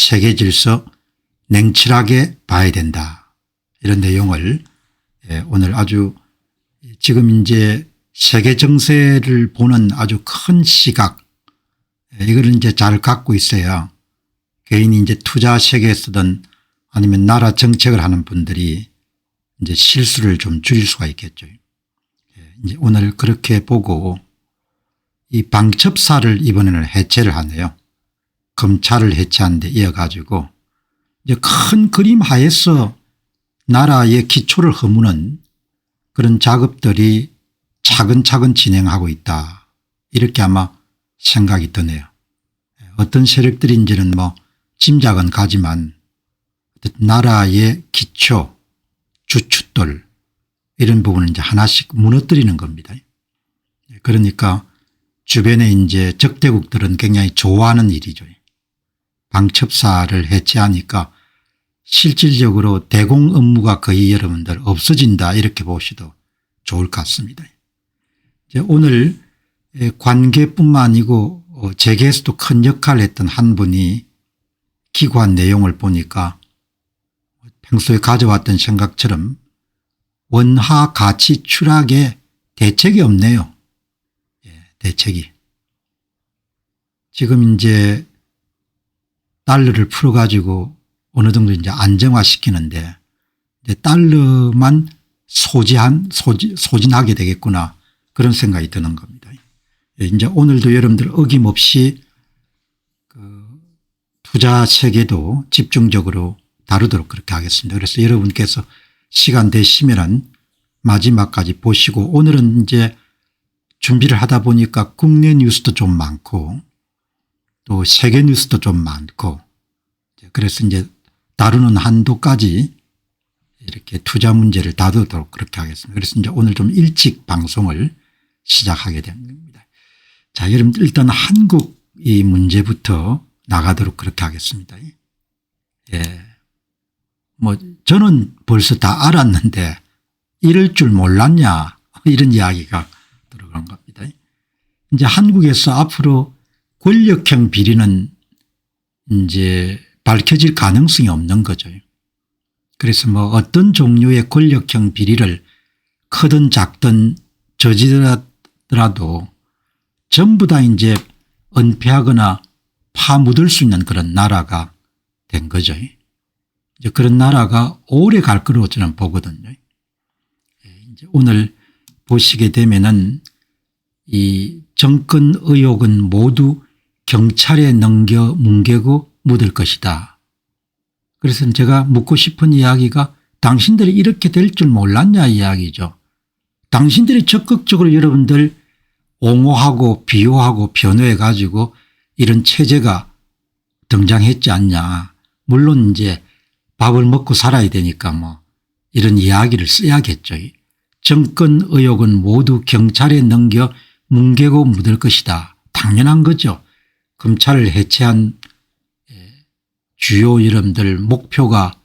세계 질서 냉철하게 봐야 된다. 이런 내용을 오늘 아주 지금 이제 세계 정세를 보는 아주 큰 시각, 이걸 이제 잘 갖고 있어야 개인이 이제 투자 세계에서든 아니면 나라 정책을 하는 분들이 이제 실수를 좀 줄일 수가 있겠죠. 이제 오늘 그렇게 보고 이 방첩사를 이번에는 해체를 하네요. 검찰을 해체한 데 이어가지고 이제 큰 그림 하에서 나라의 기초를 허무는 그런 작업들이 차근차근 진행하고 있다. 이렇게 아마 생각이 드네요. 어떤 세력들인지는 뭐 짐작은 가지만 나라의 기초, 주춧돌 이런 부분을 이제 하나씩 무너뜨리는 겁니다. 그러니까 주변에 이제 적대국들은 굉장히 좋아하는 일이죠. 방첩사를 해체하니까 실질적으로 대공 업무가 거의 여러분들 없어진다 이렇게 보셔도 좋을 것 같습니다. 오늘 관계뿐만 아니고 재계에서도 큰 역할을 했던 한 분이 기고한 내용을 보니까 평소에 가져왔던 생각처럼 원화 가치 추락에 대책이 없네요. 대책이. 지금 이제 달러를 풀어 가지고 어느 정도 이제 안정화시키는데 달러만 소진하게 되겠구나 그런 생각이 드는 겁니다. 이제 오늘도 여러분들 어김없이 그 투자 세계도 집중적으로 다루도록 그렇게 하겠습니다. 그래서 여러분께서 시간 되시면은 마지막까지 보시고 오늘은 이제 준비를 하다 보니까 국내 뉴스도 좀 많고 또 세계 뉴스도 좀 많고 그래서 이제 다루는 한도까지 이렇게 투자 문제를 다루도록 그렇게 하겠습니다. 그래서 이제 오늘 좀 일찍 방송을 시작하게 됩니다. 자, 여러분 일단 한국 이 문제부터 나가도록 그렇게 하겠습니다. 뭐 저는 벌써 다 알았는데 이럴 줄 몰랐냐 이런 이야기가 들어간 겁니다. 이제 한국에서 앞으로 권력형 비리는 이제 밝혀질 가능성이 없는 거죠. 그래서 뭐 어떤 종류의 권력형 비리를 크든 작든 저지르더라도 전부 다 이제 은폐하거나 파묻을 수 있는 그런 나라가 된 거죠. 이제 그런 나라가 오래 갈 거로 저는 보거든요. 이제 오늘 보시게 되면은 이 정권 의혹은 모두 경찰에 넘겨 뭉개고 묻을 것이다. 그래서 제가 묻고 싶은 이야기가 당신들이 이렇게 될 줄 몰랐냐 이야기죠. 당신들이 적극적으로 여러분들 옹호하고 비호하고 변호해 가지고 이런 체제가 등장했지 않냐. 물론 이제 밥을 먹고 살아야 되니까 뭐 이런 이야기를 써야겠죠. 정권 의혹은 모두 경찰에 넘겨 뭉개고 묻을 것이다. 당연한 거죠. 검찰을 해체한 주요 여러분들 목표가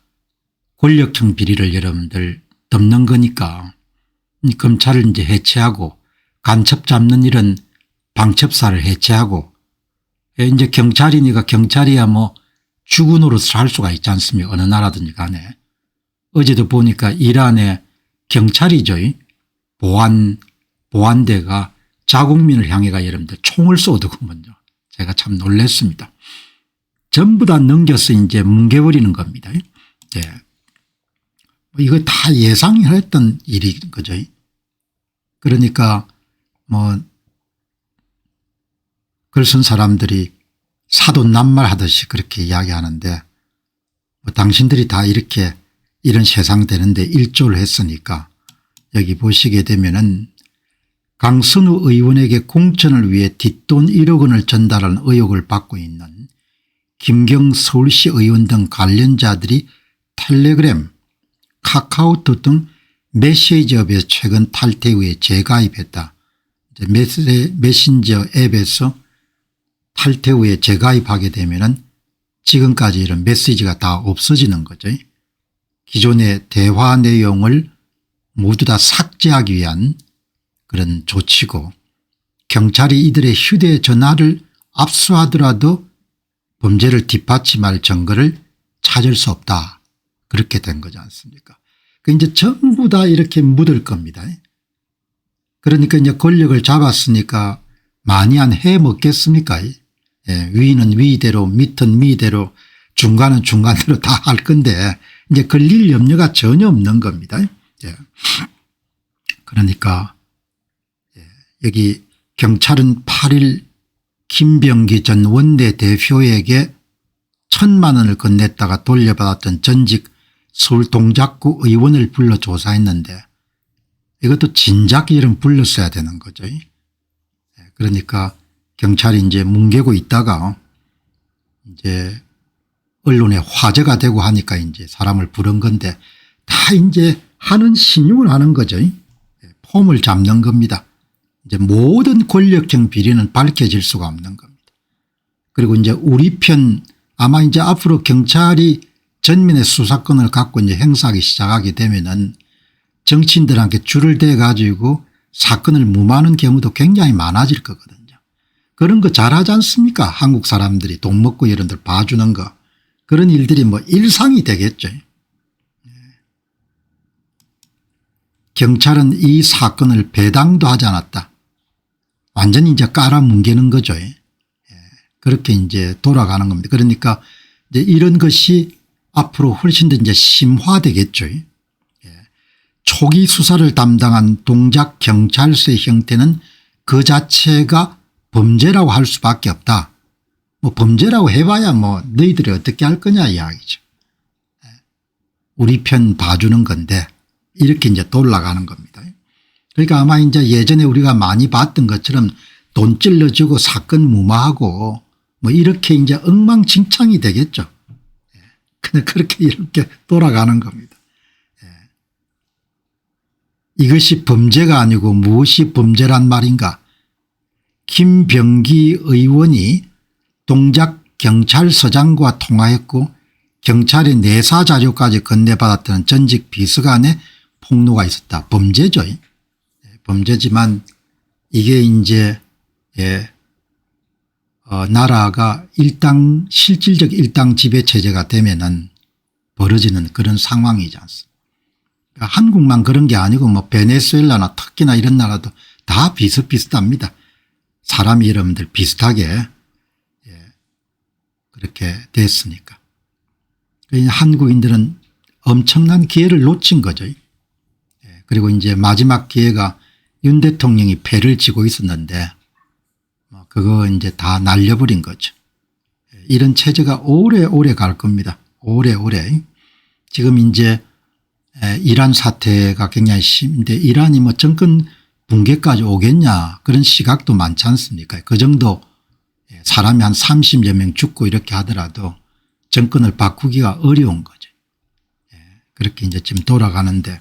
권력형 비리를 여러분들 덮는 거니까 검찰을 이제 해체하고 간첩 잡는 일은 방첩사를 해체하고 이제 경찰이니까 경찰이야 뭐 주군 노릇을 할 수가 있지 않습니까? 어느 나라든지 간에. 어제도 보니까 이란의 경찰이죠. 보안대가 자국민을 향해가 여러분들 총을 쏘더군요. 제가 참 놀랐습니다. 전부 다 넘겨서 이제 뭉개버리는 겁니다. 이거 다 예상했던 일인 거죠. 그러니까 뭐 글 쓴 사람들이 사돈남말하듯이 그렇게 이야기하는데 뭐 당신들이 다 이렇게 이런 세상 되는데 일조를 했으니까 여기 보시게 되면은 강선우 의원에게 공천을 위해 뒷돈 1억 원을 전달한 의혹을 받고 있는 김경 서울시 의원 등 관련자들이 텔레그램, 카카오톡 등 메시지업에서 최근 탈퇴 후에 재가입했다. 메신저 앱에서 탈퇴 후에 재가입하게 되면은 지금까지 이런 메시지가 다 없어지는 거죠. 기존의 대화 내용을 모두 다 삭제하기 위한 그런 조치고 경찰이 이들의 휴대전화를 압수하더라도 범죄를 뒷받침할 증거를 찾을 수 없다. 그렇게 된 거지 않습니까? 그 이제 전부 다 이렇게 묻을 겁니다. 그러니까 이제 권력을 잡았으니까 많이 안 해 먹겠습니까? 예, 위는 위대로 밑은 미대로 중간은 중간대로 다 할 건데 이제 걸릴 염려가 전혀 없는 겁니다. 예. 그러니까 여기 경찰은 8일 김병기 전 원내대표에게 1,000만 원을 건넸다가 돌려받았던 전직 서울 동작구 의원을 불러 조사했는데 이것도 진작 이름 불렀어야 되는 거죠. 그러니까 경찰이 이제 뭉개고 있다가 이제 언론에 화제가 되고 하니까 이제 사람을 부른 건데 다 이제 하는 신용을 하는 거죠. 폼을 잡는 겁니다. 이제 모든 권력형 비리는 밝혀질 수가 없는 겁니다. 그리고 이제 우리 편 아마 이제 앞으로 경찰이 전면의 수사권을 갖고 이제 행사하기 시작하게 되면은 정치인들한테 줄을 대 가지고 사건을 무마하는 경우도 굉장히 많아질 거거든요. 그런 거 잘하지 않습니까? 한국 사람들이 돈 먹고 이런들 봐주는 거. 그런 일들이 뭐 일상이 되겠죠. 경찰은 이 사건을 배당도 하지 않았다. 완전히 이제 깔아뭉개는 거죠. 그렇게 이제 돌아가는 겁니다. 그러니까 이제 이런 것이 앞으로 훨씬 더 이제 심화되겠죠. 초기 수사를 담당한 동작 경찰서의 형태는 그 자체가 범죄라고 할 수밖에 없다. 뭐 범죄라고 해봐야 뭐 너희들이 어떻게 할 거냐 이야기죠. 우리 편 봐주는 건데 이렇게 이제 돌아가는 겁니다. 그러니까 아마 이제 예전에 우리가 많이 봤던 것처럼 돈 찔러주고 사건 무마하고 뭐 이렇게 이제 엉망진창이 되겠죠. 근데 그렇게 이렇게 돌아가는 겁니다. 이것이 범죄가 아니고 무엇이 범죄란 말인가. 김병기 의원이 동작 경찰서장과 통화했고 경찰의 내사 자료까지 건네받았던 전직 비서관의 폭로가 있었다. 범죄죠. 범죄지만 이게 이제 나라가 실질적 일당 지배 체제가 되면은 벌어지는 그런 상황이지 않습니까? 그러니까 한국만 그런 게 아니고 뭐 베네수엘라나 터키나 이런 나라도 다 비슷비슷합니다. 사람이 여러분들 비슷하게 그렇게 됐으니까. 한국인들은 엄청난 기회를 놓친 거죠. 그리고 이제 마지막 기회가 윤 대통령이 패를 치고 있었는데 그거 이제 다 날려버린 거죠. 이런 체제가 오래오래 갈 겁니다. 오래오래. 지금 이제 이란 사태가 굉장히 심한데 이란이 뭐 정권 붕괴까지 오겠냐 그런 시각도 많지 않습니까? 그 정도 사람이 한 30여 명 죽고 이렇게 하더라도 정권을 바꾸기가 어려운 거죠. 그렇게 이제 지금 돌아가는데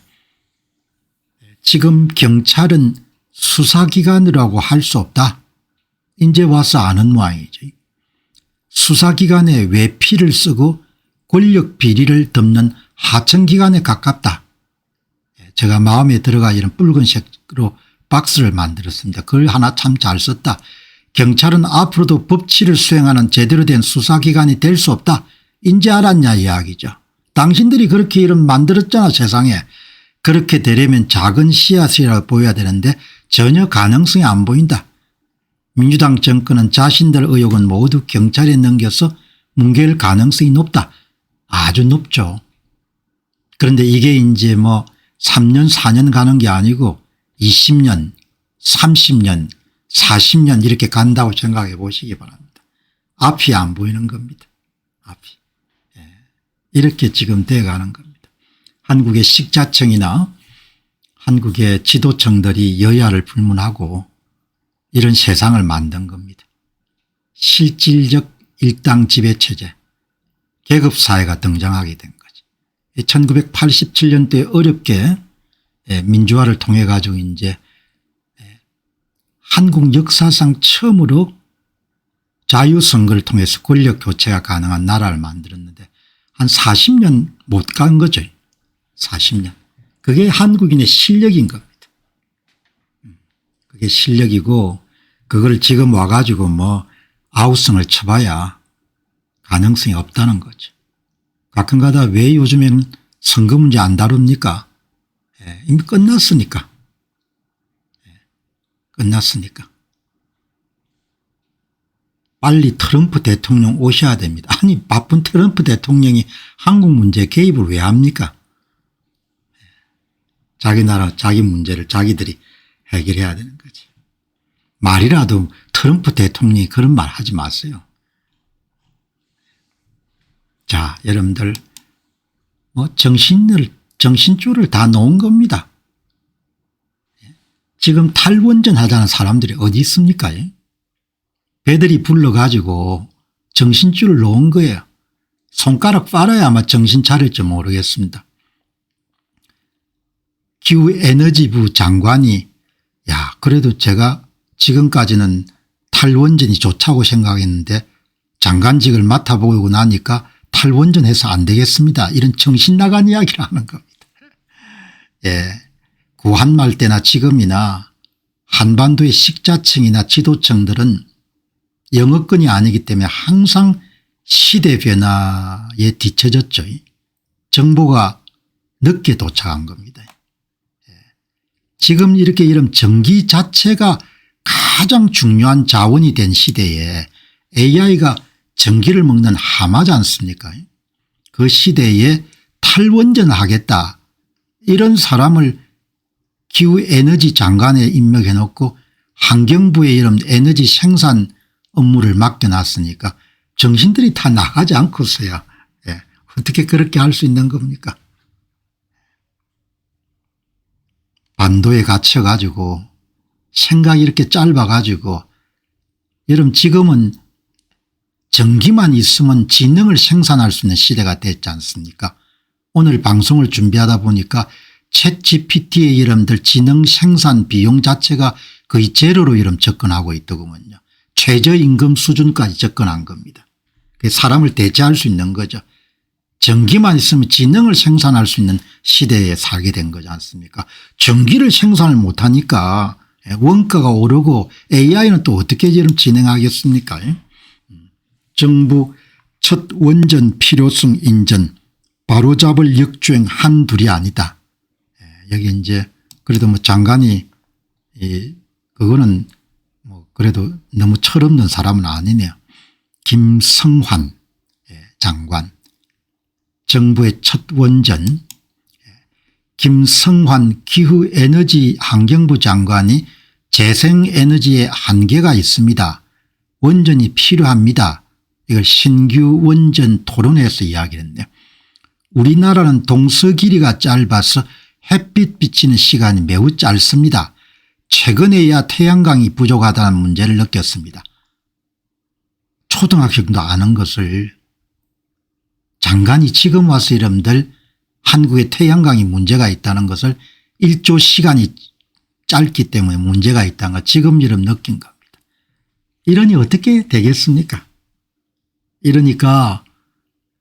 지금 경찰은 수사기관이라고 할 수 없다. 이제 와서 아는 모양이죠. 수사기관에 왜 피를 쓰고 권력 비리를 덮는 하청기관에 가깝다. 제가 마음에 들어가 이런 붉은색으로 박스를 만들었습니다. 그걸 하나 참 잘 썼다. 경찰은 앞으로도 법치를 수행하는 제대로 된 수사기관이 될 수 없다. 인제 알았냐 이야기죠. 당신들이 그렇게 이름 만들었잖아 세상에. 그렇게 되려면 작은 씨앗이라고 보여야 되는데 전혀 가능성이 안 보인다. 민주당 정권은 자신들 의혹은 모두 경찰에 넘겨서 뭉갤 가능성이 높다. 아주 높죠. 그런데 이게 이제 뭐 3년 4년 가는 게 아니고 20년 30년 40년 이렇게 간다고 생각해 보시기 바랍니다. 앞이 안 보이는 겁니다. 앞이. 이렇게 지금 돼가는 겁니다. 한국의 식자청이나 한국의 지도청들이 여야를 불문하고 이런 세상을 만든 겁니다. 실질적 일당 지배체제 계급사회가 등장하게 된 거죠. 1987년도에 어렵게 민주화를 통해 가지고 이제 한국 역사상 처음으로 자유선거를 통해서 권력 교체가 가능한 나라를 만들었는데 한 40년 못 간 거죠. 40년. 그게 한국인의 실력인 겁니다. 그게 실력이고 그걸 지금 와가지고 뭐 아우성을 쳐봐야 가능성이 없다는 거죠. 가끔가다 왜 요즘에는 선거 문제 안 다룹니까? 이미 끝났으니까. 끝났으니까. 빨리 트럼프 대통령 오셔야 됩니다. 아니 바쁜 트럼프 대통령이 한국 문제에 개입을 왜 합니까? 자기 나라 자기 문제를 자기들이 해결해야 되는 거지. 말이라도 트럼프 대통령이 그런 말 하지 마세요. 자, 여러분들 뭐 정신줄을 다 놓은 겁니다. 지금 탈원전 하자는 사람들이 어디 있습니까? 배들이 불러가지고 정신줄을 놓은 거예요. 손가락 빨아야 아마 정신 차릴지 모르겠습니다. 기후에너지부 장관이 야 그래도 제가 지금까지는 탈원전이 좋다고 생각했는데 장관직을 맡아보고 나니까 탈원전해서 안 되겠습니다. 이런 정신 나간 이야기를 하는 겁니다. 예, 구한말 때나 지금이나 한반도의 식자층이나 지도층들은 영어권이 아니기 때문에 항상 시대 변화에 뒤처졌죠. 정보가 늦게 도착한 겁니다. 지금 이렇게 이런 전기 자체가 가장 중요한 자원이 된 시대에 AI가 전기를 먹는 하마지 않습니까? 그 시대에 탈원전을 하겠다 이런 사람을 기후에너지 장관에 임명해 놓고 환경부에 이런 에너지 생산 업무를 맡겨놨으니까 정신들이 다 나가지 않고서야 어떻게 그렇게 할 수 있는 겁니까? 반도에 갇혀 가지고 생각이 이렇게 짧아 가지고 여러분 지금은 전기만 있으면 지능을 생산할 수 있는 시대가 됐지 않습니까? 오늘 방송을 준비하다 보니까 챗 GPT의 여러분들 지능 생산 비용 자체가 거의 제로로 이름 접근하고 있더군요. 최저임금 수준까지 접근한 겁니다. 사람을 대체할 수 있는 거죠. 전기만 있으면 지능을 생산할 수 있는 시대에 살게 된 거지 않습니까? 전기를 생산을 못하니까 원가가 오르고 AI는 또 어떻게 이런 진행하겠습니까? 정부 첫 원전 필요성 인정 바로잡을 역주행 한둘이 아니다. 여기 이제 그래도 뭐 장관이 그거는 뭐 그래도 너무 철없는 사람은 아니네요. 김성환 장관 정부의 첫 원전 김성환 기후에너지 환경부 장관이 재생에너지에 한계가 있습니다. 원전이 필요합니다. 이걸 신규 원전 토론회에서 이야기를 했네요. 우리나라는 동서 길이가 짧아서 햇빛 비치는 시간이 매우 짧습니다. 최근에야 태양광이 부족하다는 문제를 느꼈습니다. 초등학생도 아는 것을 장관이 지금 와서 여러분들 한국에 태양광이 문제가 있다는 것을 1조 시간이 짧기 때문에 문제가 있다는 걸 지금 여러분 느낀 겁니다. 이러니 어떻게 되겠습니까? 이러니까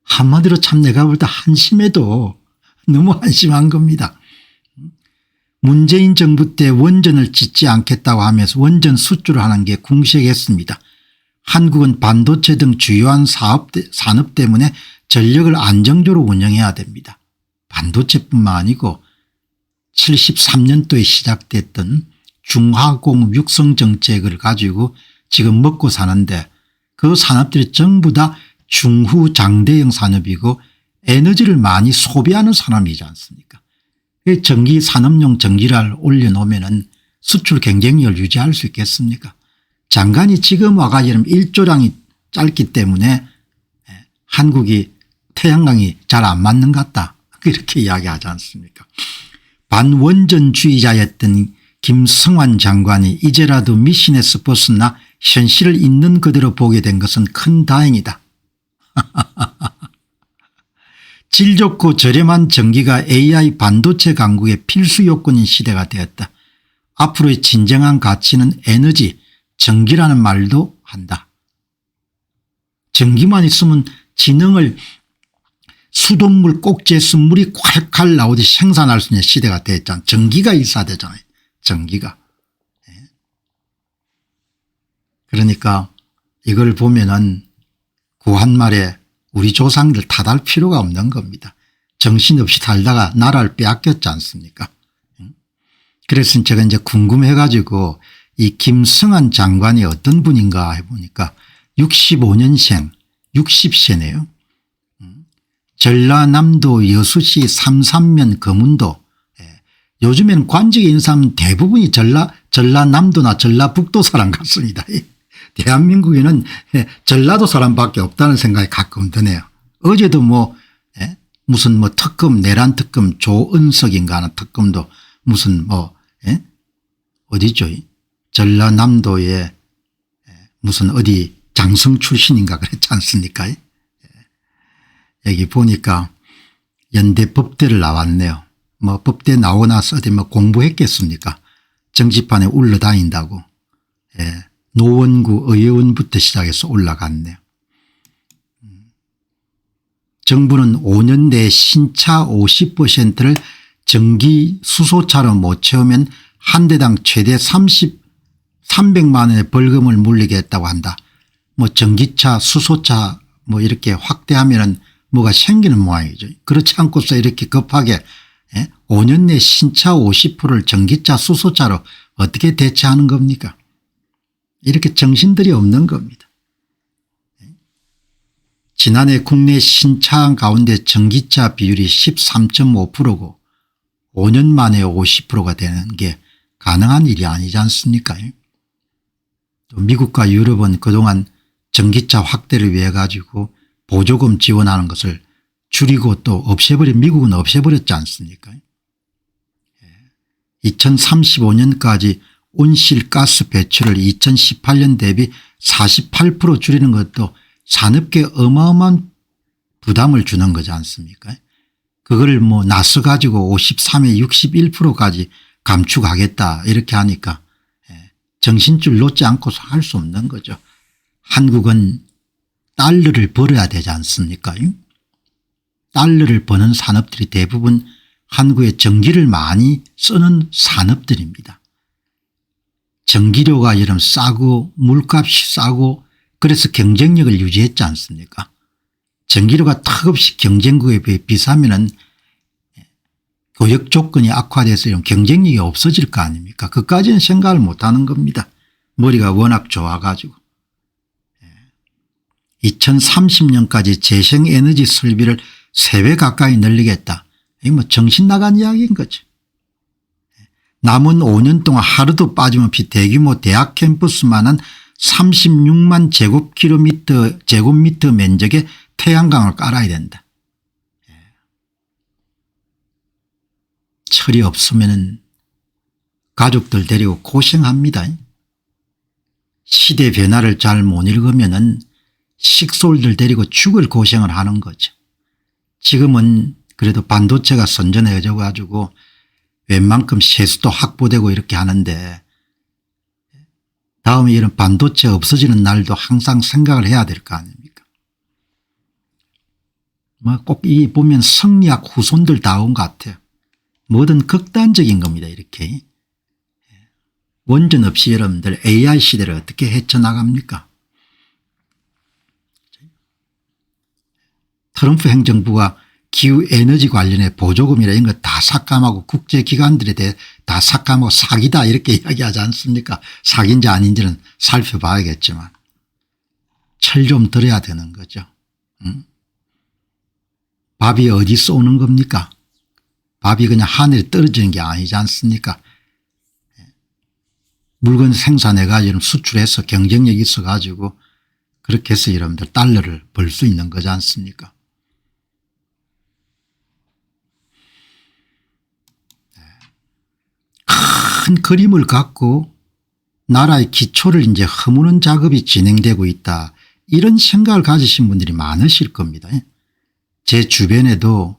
한마디로 참 내가 볼 때 한심해도 너무 한심한 겁니다. 문재인 정부 때 원전을 짓지 않겠다고 하면서 원전 수주를 하는 게 궁시했습니다. 한국은 반도체 등 주요한 산업 때문에 전력을 안정적으로 운영해야 됩니다. 반도체뿐만 아니고 73년도에 시작됐던 중화공 육성 정책을 가지고 지금 먹고 사는데 그 산업들이 전부 다 중후장대형 산업이고 에너지를 많이 소비하는 산업이지 않습니까? 전기 산업용 전기를 올려놓으면 수출 경쟁력을 유지할 수 있겠습니까? 장관이 지금 와가 이런 1조량이 짧기 때문에 한국이 태양광이 잘 안 맞는 것 같다 이렇게 이야기하지 않습니까? 반원전주의자였던 김성환 장관이 이제라도 미신에서 벗어나 현실을 있는 그대로 보게 된 것은 큰 다행이다. 질 좋고 저렴한 전기가 AI 반도체 강국의 필수 요건인 시대가 되었다. 앞으로의 진정한 가치는 에너지, 전기라는 말도 한다. 전기만 있으면 지능을 수돗물 꼭지에서 물이 콸콸 나오듯이 생산할 수 있는 시대가 됐잖아. 전기가 있어야 되잖아요. 전기가. 그러니까 이걸 보면은 구한말에 우리 조상들 탓할 필요가 없는 겁니다. 정신없이 살다가 나라를 빼앗겼지 않습니까? 그래서 제가 이제 궁금해 가지고 이 김성한 장관이 어떤 분인가 해보니까 65년생 60세네요. 전라남도 여수시 삼산면 거문도. 요즘에는 관직에 있는 사람은 대부분이 전라남도나 전라북도 사람 같습니다. 대한민국에는 전라도 사람밖에 없다는 생각이 가끔 드네요. 어제도 무슨 특검 내란 특검 조은석인가 하는 특검도 무슨 어디죠? 전라남도에 무슨 어디 장성 출신인가 그랬지 않습니까? 여기 보니까 연대 법대를 나왔네요. 법대 나오고 나서 어디 공부했겠습니까? 정치판에 울러다닌다고. 노원구 의원부터 시작해서 올라갔네요. 정부는 5년 내에 신차 50%를 전기 수소차로 못 채우면 한 대당 최대 300만 원의 벌금을 물리겠다고 한다. 전기차 수소차 이렇게 확대하면은 뭐가 생기는 모양이죠. 그렇지 않고서 이렇게 급하게 5년 내 신차 50%를 전기차 수소차로 어떻게 대체하는 겁니까? 이렇게 정신들이 없는 겁니다. 지난해 국내 신차 가운데 전기차 비율이 13.5%고 5년 만에 50%가 되는 게 가능한 일이 아니지 않습니까? 또 미국과 유럽은 그동안 전기차 확대를 위해 가지고 보조금 지원하는 것을 줄이고 또 미국은 없애버렸지 않습니까? 2035년까지 온실가스 배출을 2018년 대비 48% 줄이는 것도 산업계에 어마어마한 부담을 주는 거지 않습니까? 그걸 나서 가지고 53에 61%까지 감축하겠다 이렇게 하니까 정신줄 놓지 않고서 할 수 없는 거죠. 한국은 달러를 벌어야 되지 않습니까? 달러를 버는 산업들이 대부분 한국의 전기를 많이 쓰는 산업들입니다. 전기료가 이런 싸고 물값이 싸고 그래서 경쟁력을 유지했지 않습니까? 전기료가 턱없이 경쟁국에 비해 비싸면은 교역 조건이 악화돼서 이런 경쟁력이 없어질 거 아닙니까? 그까지는 생각을 못하는 겁니다. 머리가 워낙 좋아가지고. 2030년까지 재생에너지 설비를 3배 가까이 늘리겠다. 이게 정신 나간 이야기인 거죠. 남은 5년 동안 하루도 빠짐없이 대규모 대학 캠퍼스만한 36만 제곱미터 면적의 태양광을 깔아야 된다. 철이 없으면 가족들 데리고 고생합니다. 시대 변화를 잘 못 읽으면 식솔들 데리고 죽을 고생을 하는 거죠. 지금은 그래도 반도체가 선전해져 가지고 웬만큼 세수도 확보되고 이렇게 하는데 다음에 이런 반도체 없어지는 날도 항상 생각을 해야 될 거 아닙니까? 꼭 이 보면 성리학 후손들 다운 것 같아요. 뭐든 극단적인 겁니다. 이렇게. 원전 없이 여러분들 AI 시대를 어떻게 헤쳐나갑니까? 트럼프 행정부가 기후에너지 관련해 보조금이라 이런 거 다 삭감하고 국제기관들에 대해 다 삭감하고 사기다 이렇게 이야기하지 않습니까? 사기인지 아닌지는 살펴봐야겠지만 철 좀 들어야 되는 거죠. 밥이 어디서 오는 겁니까? 밥이 그냥 하늘에 떨어지는 게 아니지 않습니까? 물건 생산해 가지고 수출해서 경쟁력이 있어 가지고 그렇게 해서 여러분들 달러를 벌 수 있는 거지 않습니까? 큰 그림을 갖고 나라의 기초를 이제 허무는 작업이 진행되고 있다. 이런 생각을 가지신 분들이 많으실 겁니다. 제 주변에도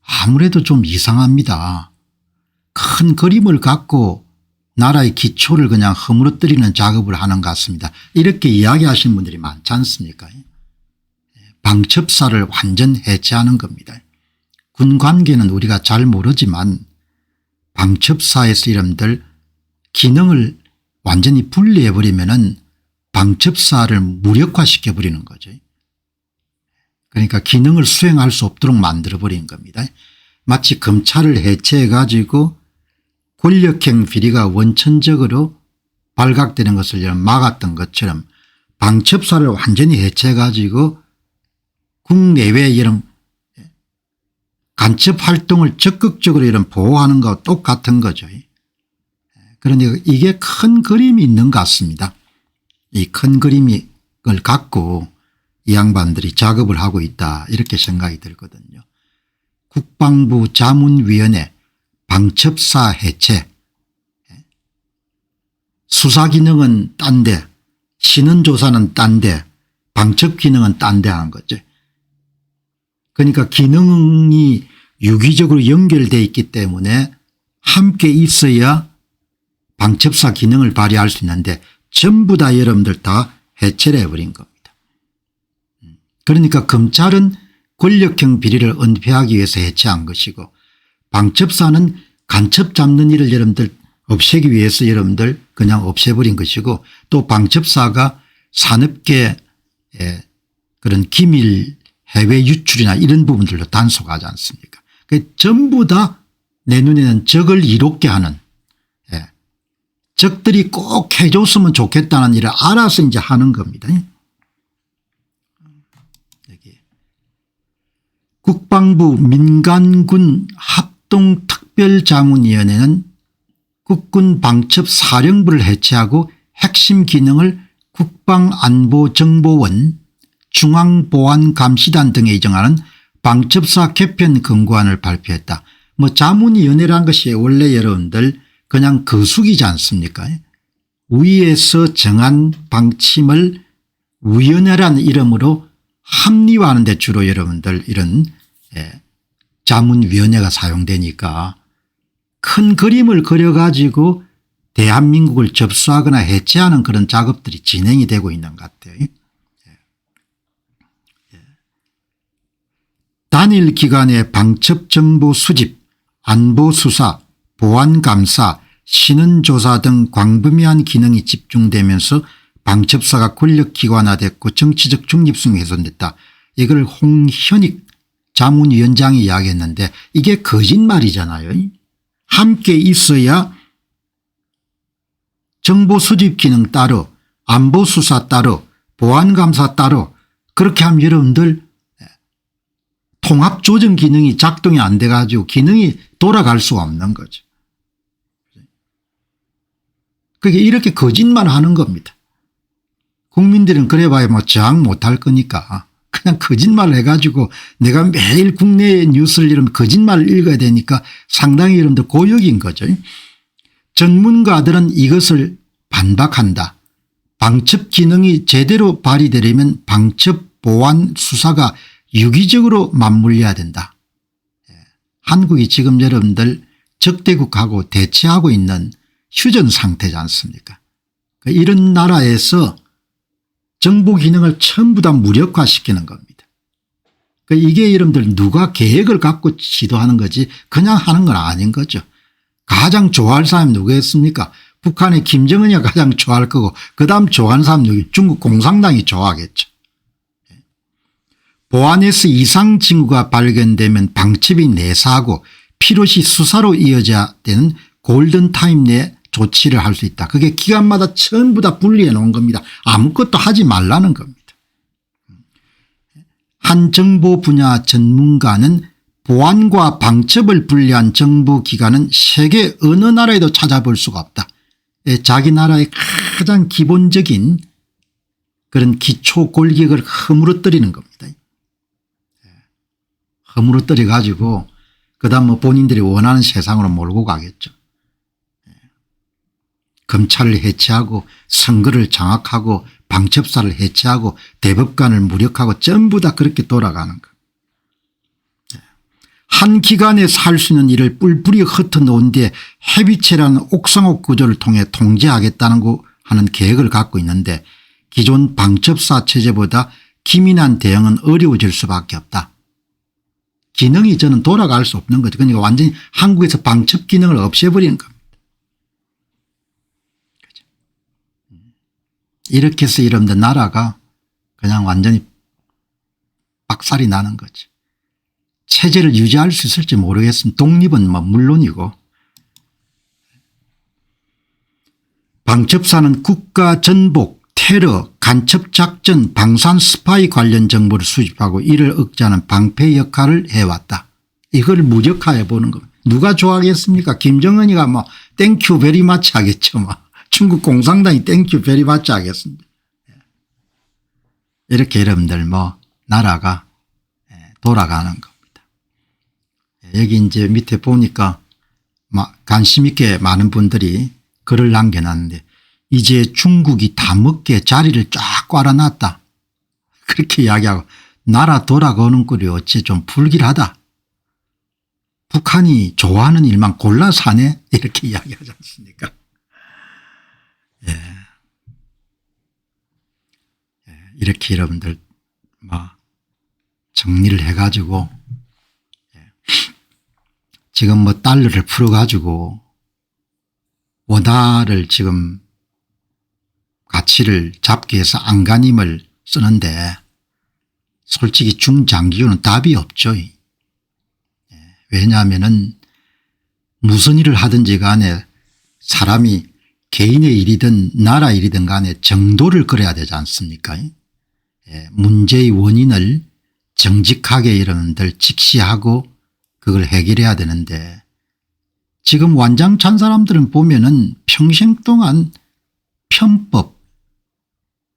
아무래도 좀 이상합니다. 큰 그림을 갖고 나라의 기초를 그냥 허물어뜨리는 작업을 하는 것 같습니다. 이렇게 이야기하시는 분들이 많지 않습니까? 방첩사를 완전 해체하는 겁니다. 군 관계는 우리가 잘 모르지만 방첩사에서 여러분들 기능을 완전히 분리해버리면은 방첩사를 무력화시켜버리는 거죠. 그러니까 기능을 수행할 수 없도록 만들어버린 겁니다. 마치 검찰을 해체해 가지고 권력형 비리가 원천적으로 발각되는 것을 막았던 것처럼 방첩사를 완전히 해체해 가지고 국내외 이런 간첩 활동을 적극적으로 이런 보호하는 것과 똑같은 거죠. 그런데 이게 큰 그림이 있는 것 같습니다. 이 큰 그림을 갖고 이 양반들이 작업을 하고 있다 이렇게 생각이 들거든요. 국방부 자문위원회 방첩사 해체, 수사기능은 딴 데, 신원조사는 딴 데, 방첩기능은 딴 데 한 거죠. 그러니까 기능이 유기적으로 연결되어 있기 때문에 함께 있어야 방첩사 기능을 발휘할 수 있는데 전부 다 여러분들 다 해체를 해버린 겁니다. 그러니까 검찰은 권력형 비리를 은폐하기 위해서 해체한 것이고 방첩사는 간첩 잡는 일을 여러분들 없애기 위해서 여러분들 그냥 없애버린 것이고 또 방첩사가 산업계 그런 기밀 해외 유출이나 이런 부분들로 단속하지 않습니까? 전부 다 내 눈에는 적을 이롭게 하는 적들이 꼭 해줬으면 좋겠다는 일을 알아서 이제 하는 겁니다. 여기 국방부 민간군 합동특별자문위원회는 국군 방첩사령부를 해체하고 핵심 기능을 국방안보정보원 중앙보안감시단 등에 이정하는 방첩사 개편 권고안을 발표했다. 뭐 자문위원회라는 것이 원래 여러분들 그냥 거수기지 않습니까? 위에서 정한 방침을 위원회라는 이름으로 합리화하는 데 주로 여러분들 이런 자문위원회가 사용되니까 큰 그림을 그려가지고 대한민국을 접수하거나 해체하는 그런 작업들이 진행이 되고 있는 것 같아요. 단일 기관의 방첩정보 수집, 안보수사, 보안감사, 신원조사 등 광범위한 기능이 집중되면서 방첩사가 권력기관화됐고 정치적 중립성이 훼손됐다. 이걸 홍현익 자문위원장이 이야기했는데 이게 거짓말이잖아요. 함께 있어야 정보수집 기능 따로 안보수사 따로 보안감사 따로 그렇게 하면 여러분들 통합조정 기능이 작동이 안 돼 가지고 기능이 돌아갈 수가 없는 거죠. 그게 이렇게 거짓말 하는 겁니다. 국민들은 그래 봐야 뭐 저항 못할 거니까 그냥 거짓말 해가지고 내가 매일 국내 뉴스를 이러면 거짓말을 읽어야 되니까 상당히 여러분들 고역인 거죠. 전문가들은 이것을 반박한다. 방첩 기능이 제대로 발휘되려면 방첩 보안 수사가 유기적으로 맞물려야 된다. 한국이 지금 여러분들 적대국하고 대치하고 있는 휴전 상태지 않습니까? 이런 나라에서 정보 기능을 전부 다 무력화시키는 겁니다. 이게 여러분들 누가 계획을 갖고 지도하는 거지 그냥 하는 건 아닌 거죠. 가장 좋아할 사람이 누구겠습니까? 북한의 김정은이 가장 좋아할 거고 그다음 좋아하는 사람 누구? 중국 공산당이 좋아하겠죠. 보안에서 이상 징후가 발견되면 방첩이 내사하고 필요시 수사로 이어져야 되는 골든타임 내에 조치를 할 수 있다. 그게 기관마다 전부 다 분리해 놓은 겁니다. 아무것도 하지 말라는 겁니다. 한 정보 분야 전문가는 보안과 방첩을 분리한 정보기관은 세계 어느 나라에도 찾아볼 수가 없다. 자기 나라의 가장 기본적인 그런 기초 골격을 허물어뜨리는 겁니다. 허물어뜨려 가지고 그다음 뭐 본인들이 원하는 세상으로 몰고 가겠죠. 검찰을 해체하고 선거를 장악하고 방첩사를 해체하고 대법관을 무력하고 전부 다 그렇게 돌아가는 것. 한 기관에서 할 수 있는 일을 뿔뿔이 흩어놓은 뒤에 해비체라는 옥상옥 구조를 통해 통제하겠다는 거 하는 계획을 갖고 있는데 기존 방첩사 체제보다 기민한 대응은 어려워질 수밖에 없다. 기능이 저는 돌아갈 수 없는 거죠. 그러니까 완전히 한국에서 방첩 기능을 없애버리는 겁니다. 그렇죠. 이렇게 해서 여러분들 나라가 그냥 완전히 박살이 나는 거죠. 체제를 유지할 수 있을지 모르겠습니다. 독립은 뭐 물론이고. 방첩사는 국가 전복, 테러, 간첩작전, 방산 스파이 관련 정보를 수집하고 이를 억제하는 방패 역할을 해왔다. 이걸 무력화해 보는 겁니다. 누가 좋아하겠습니까? 김정은이가 뭐 땡큐 베리 마치 하겠죠. 뭐. 중국 공산당이 땡큐 베리 마치 하겠습니다. 이렇게 여러분들 뭐 나라가 돌아가는 겁니다. 여기 이제 밑에 보니까 관심 있게 많은 분들이 글을 남겨놨는데 이제 중국이 다 먹게 자리를 쫙 꽈라놨다. 그렇게 이야기하고 나라 돌아가는 꼴이 어찌 좀 불길하다. 북한이 좋아하는 일만 골라서 하네 이렇게 이야기하지 않습니까? 이렇게 여러분들 정리를 해가지고 지금 뭐 달러를 풀어가지고 원화를 지금 가치를 잡기 위해서 안간힘을 쓰는데 솔직히 중장기로는 답이 없죠. 왜냐하면은 무슨 일을 하든지 간에 사람이 개인의 일이든 나라 일이든 간에 정도를 끌어야 되지 않습니까? 문제의 원인을 정직하게 여러분들 직시하고 그걸 해결해야 되는데 지금 완장찬 사람들은 보면은 평생 동안 편법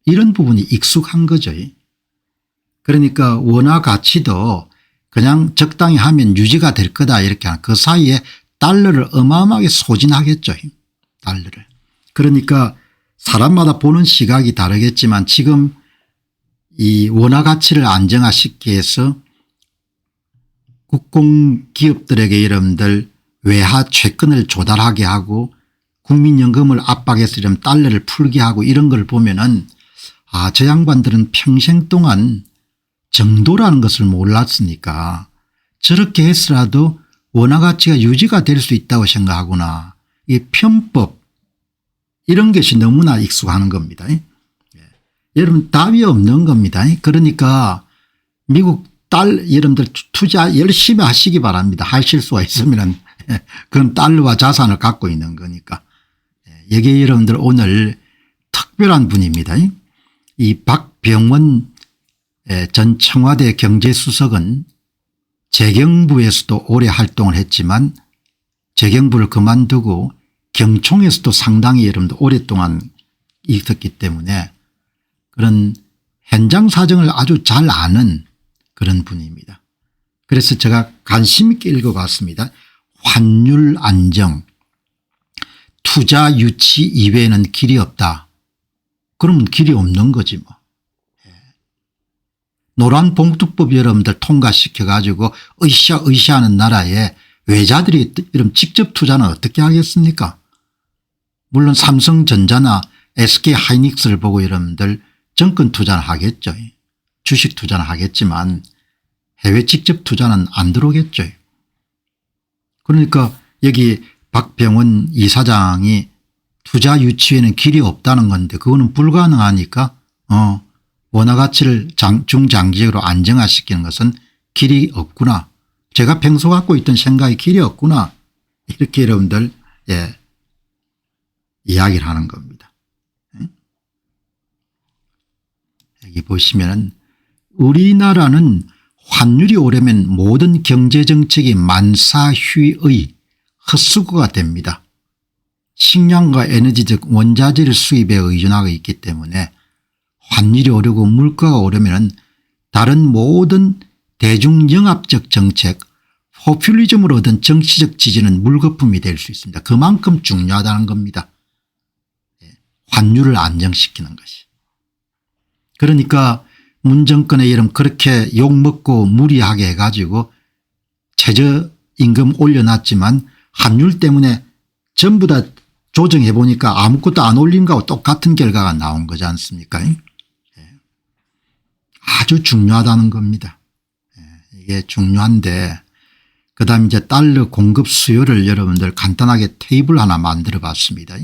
이런 부분이 익숙한 거죠. 그러니까 원화 가치도 그냥 적당히 하면 유지가 될 거다 이렇게 하는 그 사이에 달러를 어마어마하게 소진하겠죠. 달러를. 그러니까 사람마다 보는 시각이 다르겠지만 지금 이 원화 가치를 안정화시키기 위해서 국공기업들에게 여러분들 외화 채권을 조달하게 하고 국민연금을 압박해서 이런 달러를 풀게 하고 이런 걸 보면은 저 양반들은 평생 동안 정도라는 것을 몰랐으니까 저렇게 했으라도 원화 가치가 유지가 될 수 있다고 생각하구나. 이 편법 이런 것이 너무나 익숙한 겁니다. 여러분 답이 없는 겁니다. 그러니까 미국 여러분들 투자 열심히 하시기 바랍니다. 하실 수가 있으면 그건 달러와 자산을 갖고 있는 거니까. 여기에 여러분들 오늘 특별한 분입니다. 이 박병원 전 청와대 경제수석은 재경부에서도 오래 활동을 했지만 재경부를 그만두고 경총에서도 상당히 여러분들 오랫동안 있었기 때문에 그런 현장 사정을 아주 잘 아는 그런 분입니다. 그래서 제가 관심 있게 읽어봤습니다. 환율 안정, 투자 유치 이외에는 길이 없다. 그러면 길이 없는 거지 뭐. 노란봉투법 여러분들 통과시켜 가지고 으쌰으쌰하는 나라에 외자들이 이런 직접 투자는 어떻게 하겠습니까? 물론 삼성전자나 SK하이닉스를 보고 여러분들 정권 투자는 하겠죠. 주식 투자는 하겠지만 해외 직접 투자는 안 들어오겠죠. 그러니까 여기 박병원 이사장이 투자 유치에는 길이 없다는 건데 그거는 불가능하니까 원화 가치를 중장기적으로 안정화시키는 것은 길이 없구나. 제가 평소 갖고 있던 생각이 길이 없구나. 이렇게 여러분들 이야기를 하는 겁니다. 여기 보시면은 우리나라는 환율이 오르면 모든 경제정책이 만사휴의 헛수고가 됩니다. 식량과 에너지 등 원자재를 수입에 의존하고 있기 때문에 환율이 오르고 물가가 오르면 다른 모든 대중영합적 정책 포퓰리즘으로 얻은 정치적 지지는 물거품이 될 수 있습니다. 그만큼 중요하다는 겁니다. 환율을 안정시키는 것이. 그러니까 문 정권의 이름 그렇게 욕먹고 무리하게 해가지고 최저임금 올려놨지만 환율 때문에 전부 다 조정해 보니까 아무것도 안 올린 거하고 똑같은 결과가 나온 거지 않습니까? 아주 중요하다는 겁니다. 이게 중요한데 그다음 이제 달러 공급 수요를 여러분들 간단하게 테이블 하나 만들어 봤습니다.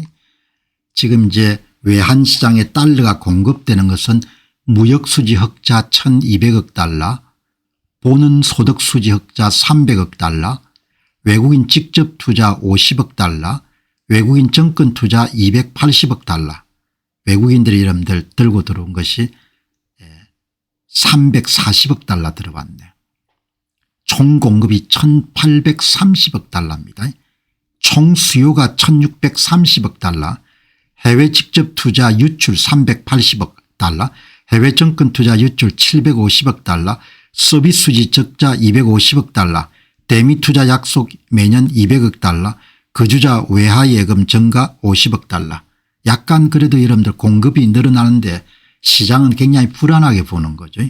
지금 이제 외환시장에 달러가 공급되는 것은 무역수지 흑자 1200억 달러 본은 소득 수지 흑자 300억 달러, 외국인 직접 투자 50억 달러, 외국인 정권 투자 280억 달러, 외국인들이 여러분들 들고 들어온 것이 340억 달러 들어왔네요. 총 공급이 1830억 달러입니다. 총 수요가 1630억 달러, 해외 직접 투자 유출 380억 달러, 해외 정권 투자 유출 750억 달러, 서비스 수지 적자 250억 달러, 대미 투자 약속 매년 200억 달러, 거주자 외화 예금 증가 50억 달러. 약간 그래도 여러분들 공급이 늘어나는데 시장은 굉장히 불안하게 보는 거죠.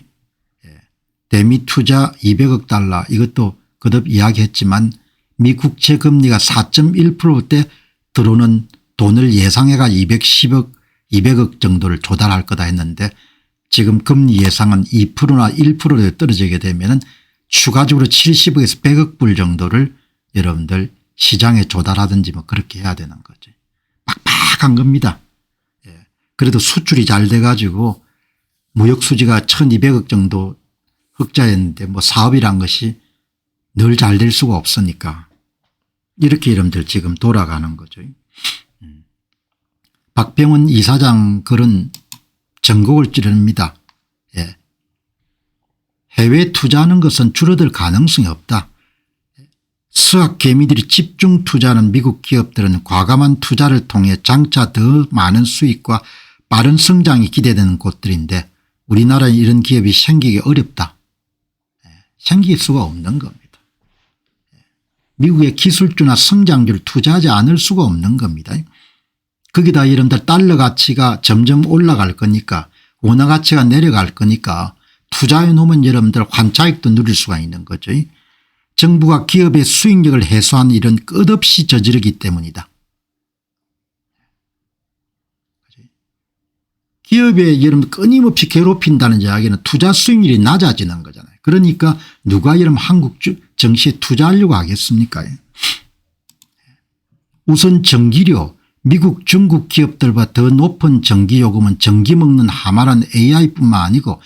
대미 투자 200억 달러, 이것도 거듭 이야기했지만 미 국채 금리가 4.1%대 들어오는 돈을 예상해가 200억 정도를 조달할 거다 했는데 지금 금리 예상은 2%나 1%로 떨어지게 되면 추가적으로 70억에서 100억 불 정도를 여러분들 시장에 조달하든지 뭐 그렇게 해야 되는 거죠. 빡빡한 겁니다. 그래도 수출이 잘 돼 가지고 무역 수지가 1200억 정도 흑자였는데 뭐 사업이란 것이 늘 잘 될 수가 없으니까 이렇게 여러분들 지금 돌아가는 거죠. 박병훈 이사장 글은 전곡을 찌릅니다. 해외 투자하는 것은 줄어들 가능성이 없다. 수학 개미들이 집중 투자하는 미국 기업들은 과감한 투자를 통해 장차 더 많은 수익과 빠른 성장이 기대되는 곳들인데 우리나라에 이런 기업이 생기기 어렵다. 생길 수가 없는 겁니다. 미국의 기술주나 성장주를 투자하지 않을 수가 없는 겁니다. 거기다 여러분들 달러 가치가 점점 올라갈 거니까 원화 가치가 내려갈 거니까 투자해 놓으면 여러분들 환차익도 누릴 수가 있는 거죠. 정부가 기업의 수익력을 해소하는 일은 끝없이 저지르기 때문이다. 기업에 여러분 끊임없이 괴롭힌다는 이야기는 투자 수익률이 낮아지는 거잖아요. 그러니까 누가 여러분 한국 정시에 투자하려고 하겠습니까? 우선 전기료, 미국 중국 기업들보다 더 높은 전기요금은 전기 먹는 하마란 AI뿐만 아니고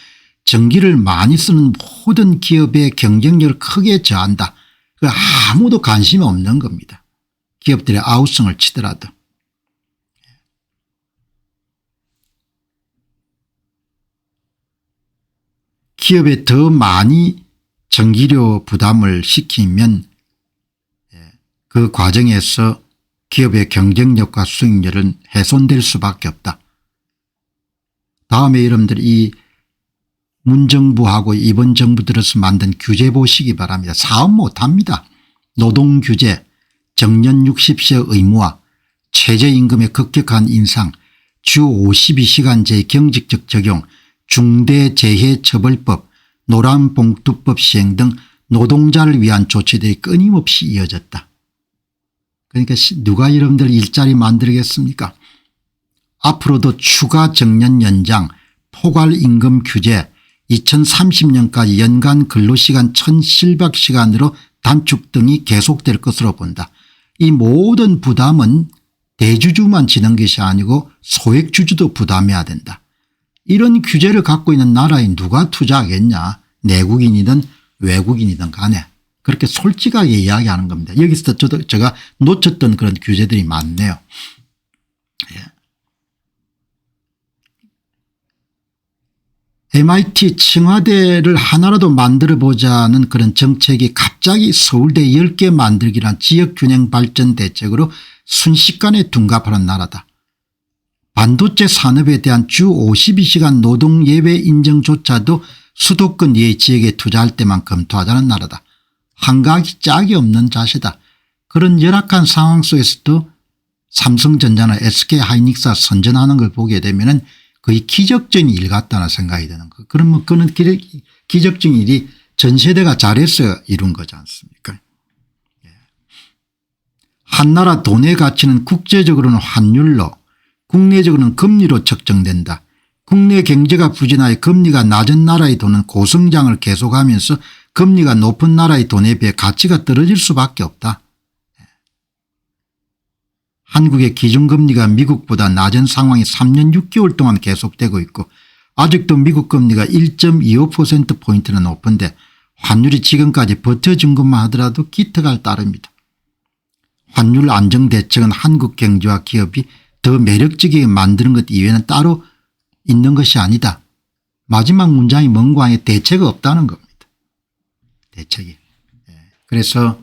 전기를 많이 쓰는 모든 기업의 경쟁력을 크게 저한다. 아무도 관심이 없는 겁니다. 기업들의 아우성을 치더라도. 기업에 더 많이 전기료 부담을 시키면 그 과정에서 기업의 경쟁력과 수익률은 훼손될 수밖에 없다. 다음에 여러분들 이 문정부하고 이번 정부 들어서 만든 규제 보시기 바랍니다. 사업 못합니다. 노동규제, 정년 60세 의무화, 최저임금의 급격한 인상, 주 52시간제 경직적 적용, 중대재해처벌법, 노란봉투법 시행 등 노동자를 위한 조치들이 끊임없이 이어졌다. 그러니까 누가 여러분들 일자리 만들겠습니까? 앞으로도 추가 정년 연장, 포괄임금 규제, 2030년까지 연간 근로시간 1000실박시간으로 단축 등이 계속될 것으로 본다. 이 모든 부담은 대주주만 지는 것이 아니고 소액주주도 부담해야 된다. 이런 규제를 갖고 있는 나라에 누가 투자하겠냐. 내국인이든 외국인이든 간에 그렇게 솔직하게 이야기하는 겁니다. 여기서 제가 놓쳤던 그런 규제들이 많네요. MIT 청와대를 하나라도 만들어보자는 그런 정책이 갑자기 서울대 10개 만들기란 지역균형 발전 대책으로 순식간에 둔갑하는 나라다. 반도체 산업에 대한 주 52시간 노동 예외 인정조차도 수도권 이외 지역에 투자할 때만 검토하자는 나라다. 한가하기 짝이 없는 자세다. 그런 열악한 상황 속에서도 삼성전자나 SK하이닉스가 선전하는 걸 보게 되면 거의 기적적인 일 같다는 생각이 드는 거. 그러면 그는 기적적인 일이 전 세대가 잘해서 이룬 거지 않습니까? 한 나라 돈의 가치는 국제적으로는 환율로 국내적으로는 금리로 측정된다. 국내 경제가 부진하여 금리가 낮은 나라의 돈은 고성장을 계속하면서 금리가 높은 나라의 돈에 비해 가치가 떨어질 수밖에 없다. 한국의 기준금리가 미국보다 낮은 상황이 3년 6개월 동안 계속되고 있고 아직도 미국 금리가 1.25%포인트나 높은데 환율이 지금까지 버텨준 것만 하더라도 기특할 따름이다. 환율 안정대책은 한국 경제와 기업이 더 매력적이게 만드는 것 이외에는 따로 있는 것이 아니다. 마지막 문장이 뭔가 하니 대책이 없다는 겁니다. 대책이. 그래서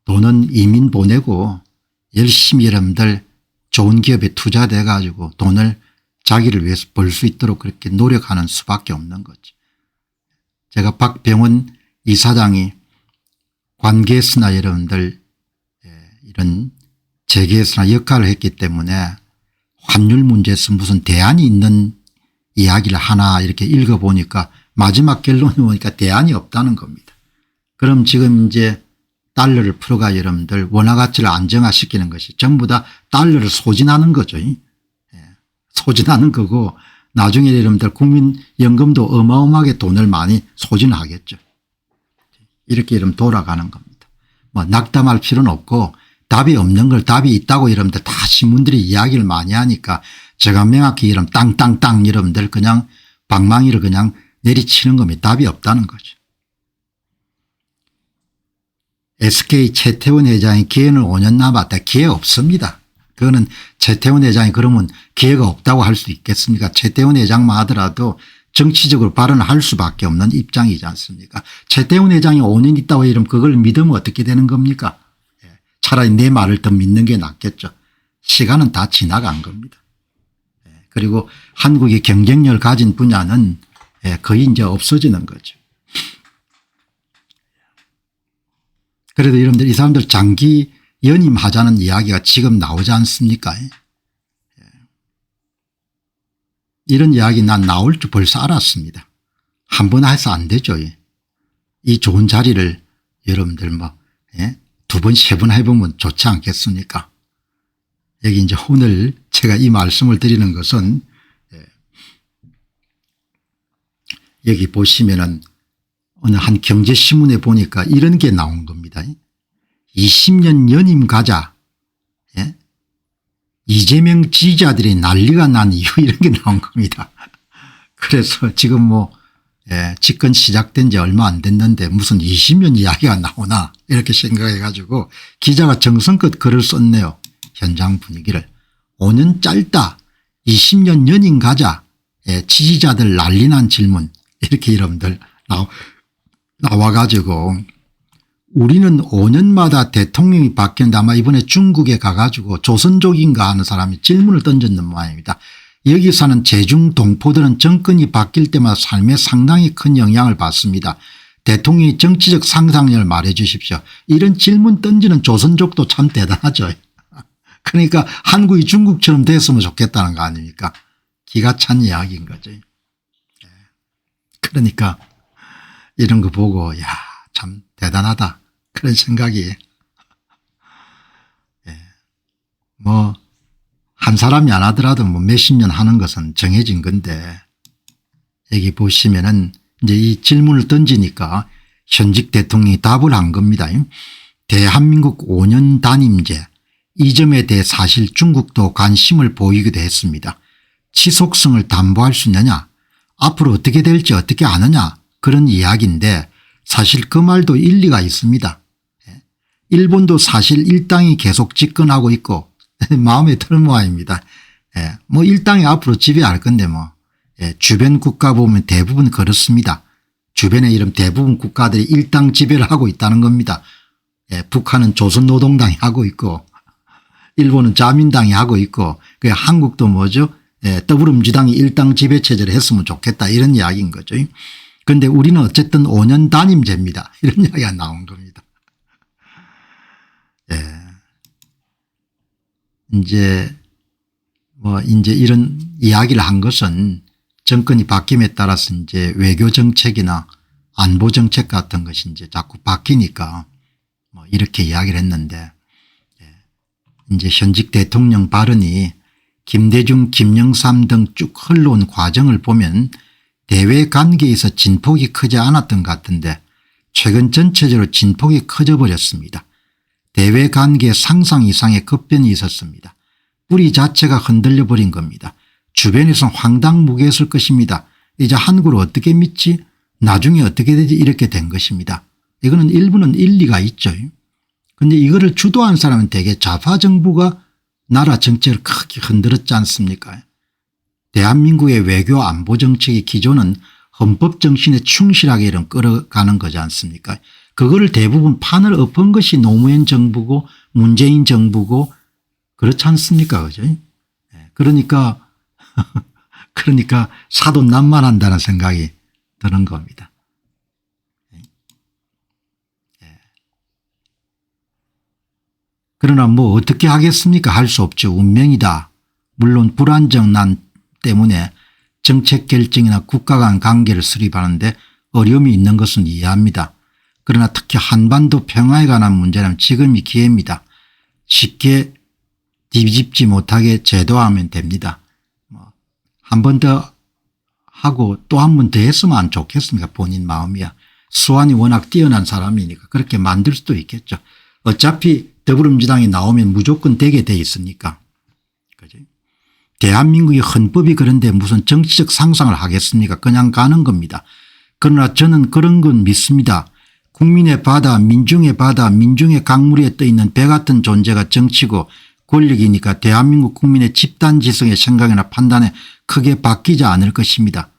돈은 이민 보내고 열심히 여러분들 좋은 기업에 투자돼 가지고 돈을 자기를 위해서 벌 수 있도록 그렇게 노력하는 수밖에 없는 거죠. 제가 박병원 이사장이 관계에서나 여러분들 이런 재계에서나 역할을 했기 때문에 환율 문제에서 무슨 대안이 있는 이야기를 하나 이렇게 읽어보니까 마지막 결론이 보니까 대안이 없다는 겁니다. 그럼 지금 이제 달러를 풀어가 여러분들 원화 가치를 안정화시키는 것이 전부 다 달러를 소진하는 거죠. 소진하는 거고 나중에 여러분들 국민연금도 어마어마하게 돈을 많이 소진하겠죠. 이렇게 여러분 돌아가는 겁니다. 뭐 낙담할 필요는 없고 답이 없는 걸 답이 있다고 여러분들 다 신문들이 이야기를 많이 하니까 제가 명확히 이런 땅땅땅 여러분들 그냥 방망이를 그냥 내리치는 겁니다. 답이 없다는 거죠. SK 최태원 회장이 기회는 5년 남았다. 기회 없습니다. 그거는 최태원 회장이 그러면 기회가 없다고 할 수 있겠습니까? 최태원 회장만 하더라도 정치적으로 발언을 할 수밖에 없는 입장이지 않습니까? 최태원 회장이 5년 있다고 이러면 그걸 믿으면 어떻게 되는 겁니까? 차라리 내 말을 더 믿는 게 낫겠죠. 시간은 다 지나간 겁니다. 그리고 한국이 경쟁력을 가진 분야는 거의 이제 없어지는 거죠. 그래도 여러분들 이 사람들 장기 연임하자는 이야기가 지금 나오지 않습니까? 이런 이야기 난 나올 줄 벌써 알았습니다. 한 번 해서 안 되죠. 이 좋은 자리를 여러분들 뭐 두 번 세 번 해보면 좋지 않겠습니까? 여기 이제 오늘 제가 이 말씀을 드리는 것은 여기 보시면은 어느 한 경제신문에 보니까 이런 게 나온 겁니다. 20년 연임 가자. 이재명 지지자들이 난리가 난 이유 이런 게 나온 겁니다. 그래서 지금 뭐 집권 시작된 지 얼마 안 됐는데 무슨 20년 이야기가 나오나 이렇게 생각해 가지고 기자가 정성껏 글을 썼네요. 현장 분위기를. 5년 짧다. 20년 연임 가자. 지지자들 난리난 질문. 이렇게 여러분들 나와 가지고 우리는 5년마다 대통령이 바뀌는데 아마 이번에 중국에 가가지고 조선족인가 하는 사람이 질문을 던졌는 모양입니다. 여기 사는 제중 동포들은 정권이 바뀔 때마다 삶에 상당히 큰 영향을 받습니다. 대통령의 정치적 상상력을 말해 주십시오. 이런 질문 던지는 조선족도 참 대단하죠. 그러니까 한국이 중국처럼 됐으면 좋겠다는 거 아닙니까? 기가 찬 이야기인 거죠. 그러니까 이런 거 보고 야, 참 대단하다 그런 생각이 뭐 한 사람이 안 하더라도 뭐 몇십 년 하는 것은 정해진 건데 여기 보시면은 이제 이 질문을 던지니까 현직 대통령이 답을 한 겁니다. 대한민국 5년 단임제 이 점에 대해 사실 중국도 관심을 보이기도 했습니다. 지속성을 담보할 수 있느냐 앞으로 어떻게 될지 어떻게 아느냐 그런 이야기인데 사실 그 말도 일리가 있습니다. 일본도 사실 일당이 계속 집권하고 있고 마음에 드는 모양입니다. 뭐 일당이 앞으로 지배할 건데 뭐 주변 국가 보면 대부분 그렇습니다. 주변에 이런 대부분 국가들이 일당 지배를 하고 있다는 겁니다. 북한은 조선노동당이 하고 있고 일본은 자민당이 하고 있고 한국도 뭐죠 더불어민주당이 일당 지배 체제를 했으면 좋겠다 이런 이야기인 거죠. 그런데 우리는 어쨌든 5년 단임제입니다. 이런 이야기가 나온 겁니다. 이제 이런 이야기를 한 것은 정권이 바뀜에 따라서 이제 외교 정책이나 안보 정책 같은 것이 이제 자꾸 바뀌니까 뭐 이렇게 이야기를 했는데 이제 현직 대통령 발언이 김대중, 김영삼 등 쭉 흘러온 과정을 보면 대외 관계에서 진폭이 크지 않았던 것 같은데 최근 전체적으로 진폭이 커져 버렸습니다. 대외 관계 상상 이상의 급변이 있었습니다. 뿌리 자체가 흔들려 버린 겁니다. 주변에서 황당무계했을 것입니다. 이제 한국을 어떻게 믿지? 나중에 어떻게 되지 이렇게 된 것입니다. 이거는 일부는 일리가 있죠. 그런데 이거를 주도한 사람은 대개 좌파 정부가 나라 정책을 크게 흔들었지 않습니까? 대한민국의 외교 안보 정책이 기존은 헌법 정신에 충실하게 이런 끌어가는 거지 않습니까? 그거를 대부분 판을 엎은 것이 노무현 정부고 문재인 정부고 그렇지 않습니까? 그죠? 그러니까 그러니까 사돈난만한다는 생각이 드는 겁니다. 그러나 뭐 어떻게 하겠습니까? 할 수 없죠. 운명이다. 물론 불안정난 때문에 정책 결정이나 국가 간 관계를 수립하는데 어려움이 있는 것은 이해합니다. 그러나 특히 한반도 평화에 관한 문제는 지금이 기회입니다. 쉽게 뒤집지 못하게 제도화하면 됩니다. 한 번 더 하고 또 한 번 더 했으면 안 좋겠습니까? 본인 마음이야. 수완이 워낙 뛰어난 사람이니까 그렇게 만들 수도 있겠죠. 어차피 더불어민주당이 나오면 무조건 되게 돼 있으니까. 그죠? 대한민국의 헌법이 그런데 무슨 정치적 상상을 하겠습니까? 그냥 가는 겁니다. 그러나 저는 그런 건 믿습니다. 국민의 바다 민중의 바다 민중의 강물 위에 떠 있는 배 같은 존재가 정치고 권력이니까 대한민국 국민의 집단지성의 생각이나 판단에 크게 바뀌지 않을 것입니다.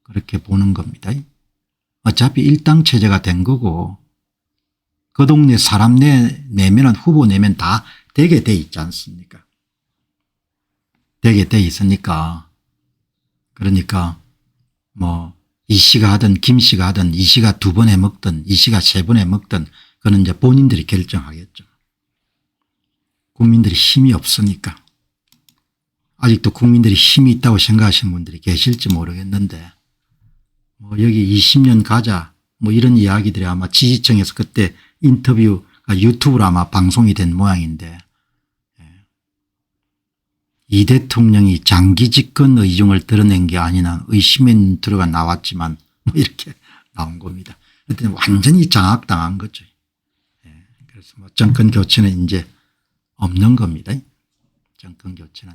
그렇게 보는 겁니다. 어차피 일당 체제가 된 거고 그 동네 사람 내면은 후보 내면 다 되게 돼 있지 않습니까? 되게 돼 있으니까 그러니까 뭐 이 씨가 하든 김 씨가 하든 이 씨가 2번 해 먹든 이 씨가 3번 해 먹든 그건 이제 본인들이 결정하겠죠. 국민들이 힘이 없으니까. 아직도 국민들이 힘이 있다고 생각하시는 분들이 계실지 모르겠는데 뭐 여기 20년 가자 뭐 이런 이야기들이 아마 지지층에서 그때 인터뷰가 유튜브로 아마 방송이 된 모양인데 이 대통령이 장기 집권 의중을 드러낸 게 아니나 의심의 눈초리가 나왔지만 뭐 이렇게 나온 겁니다. 그때 완전히 장악당한 거죠. 그래서 뭐 정권 교체는 이제 없는 겁니다. 정권 교체는.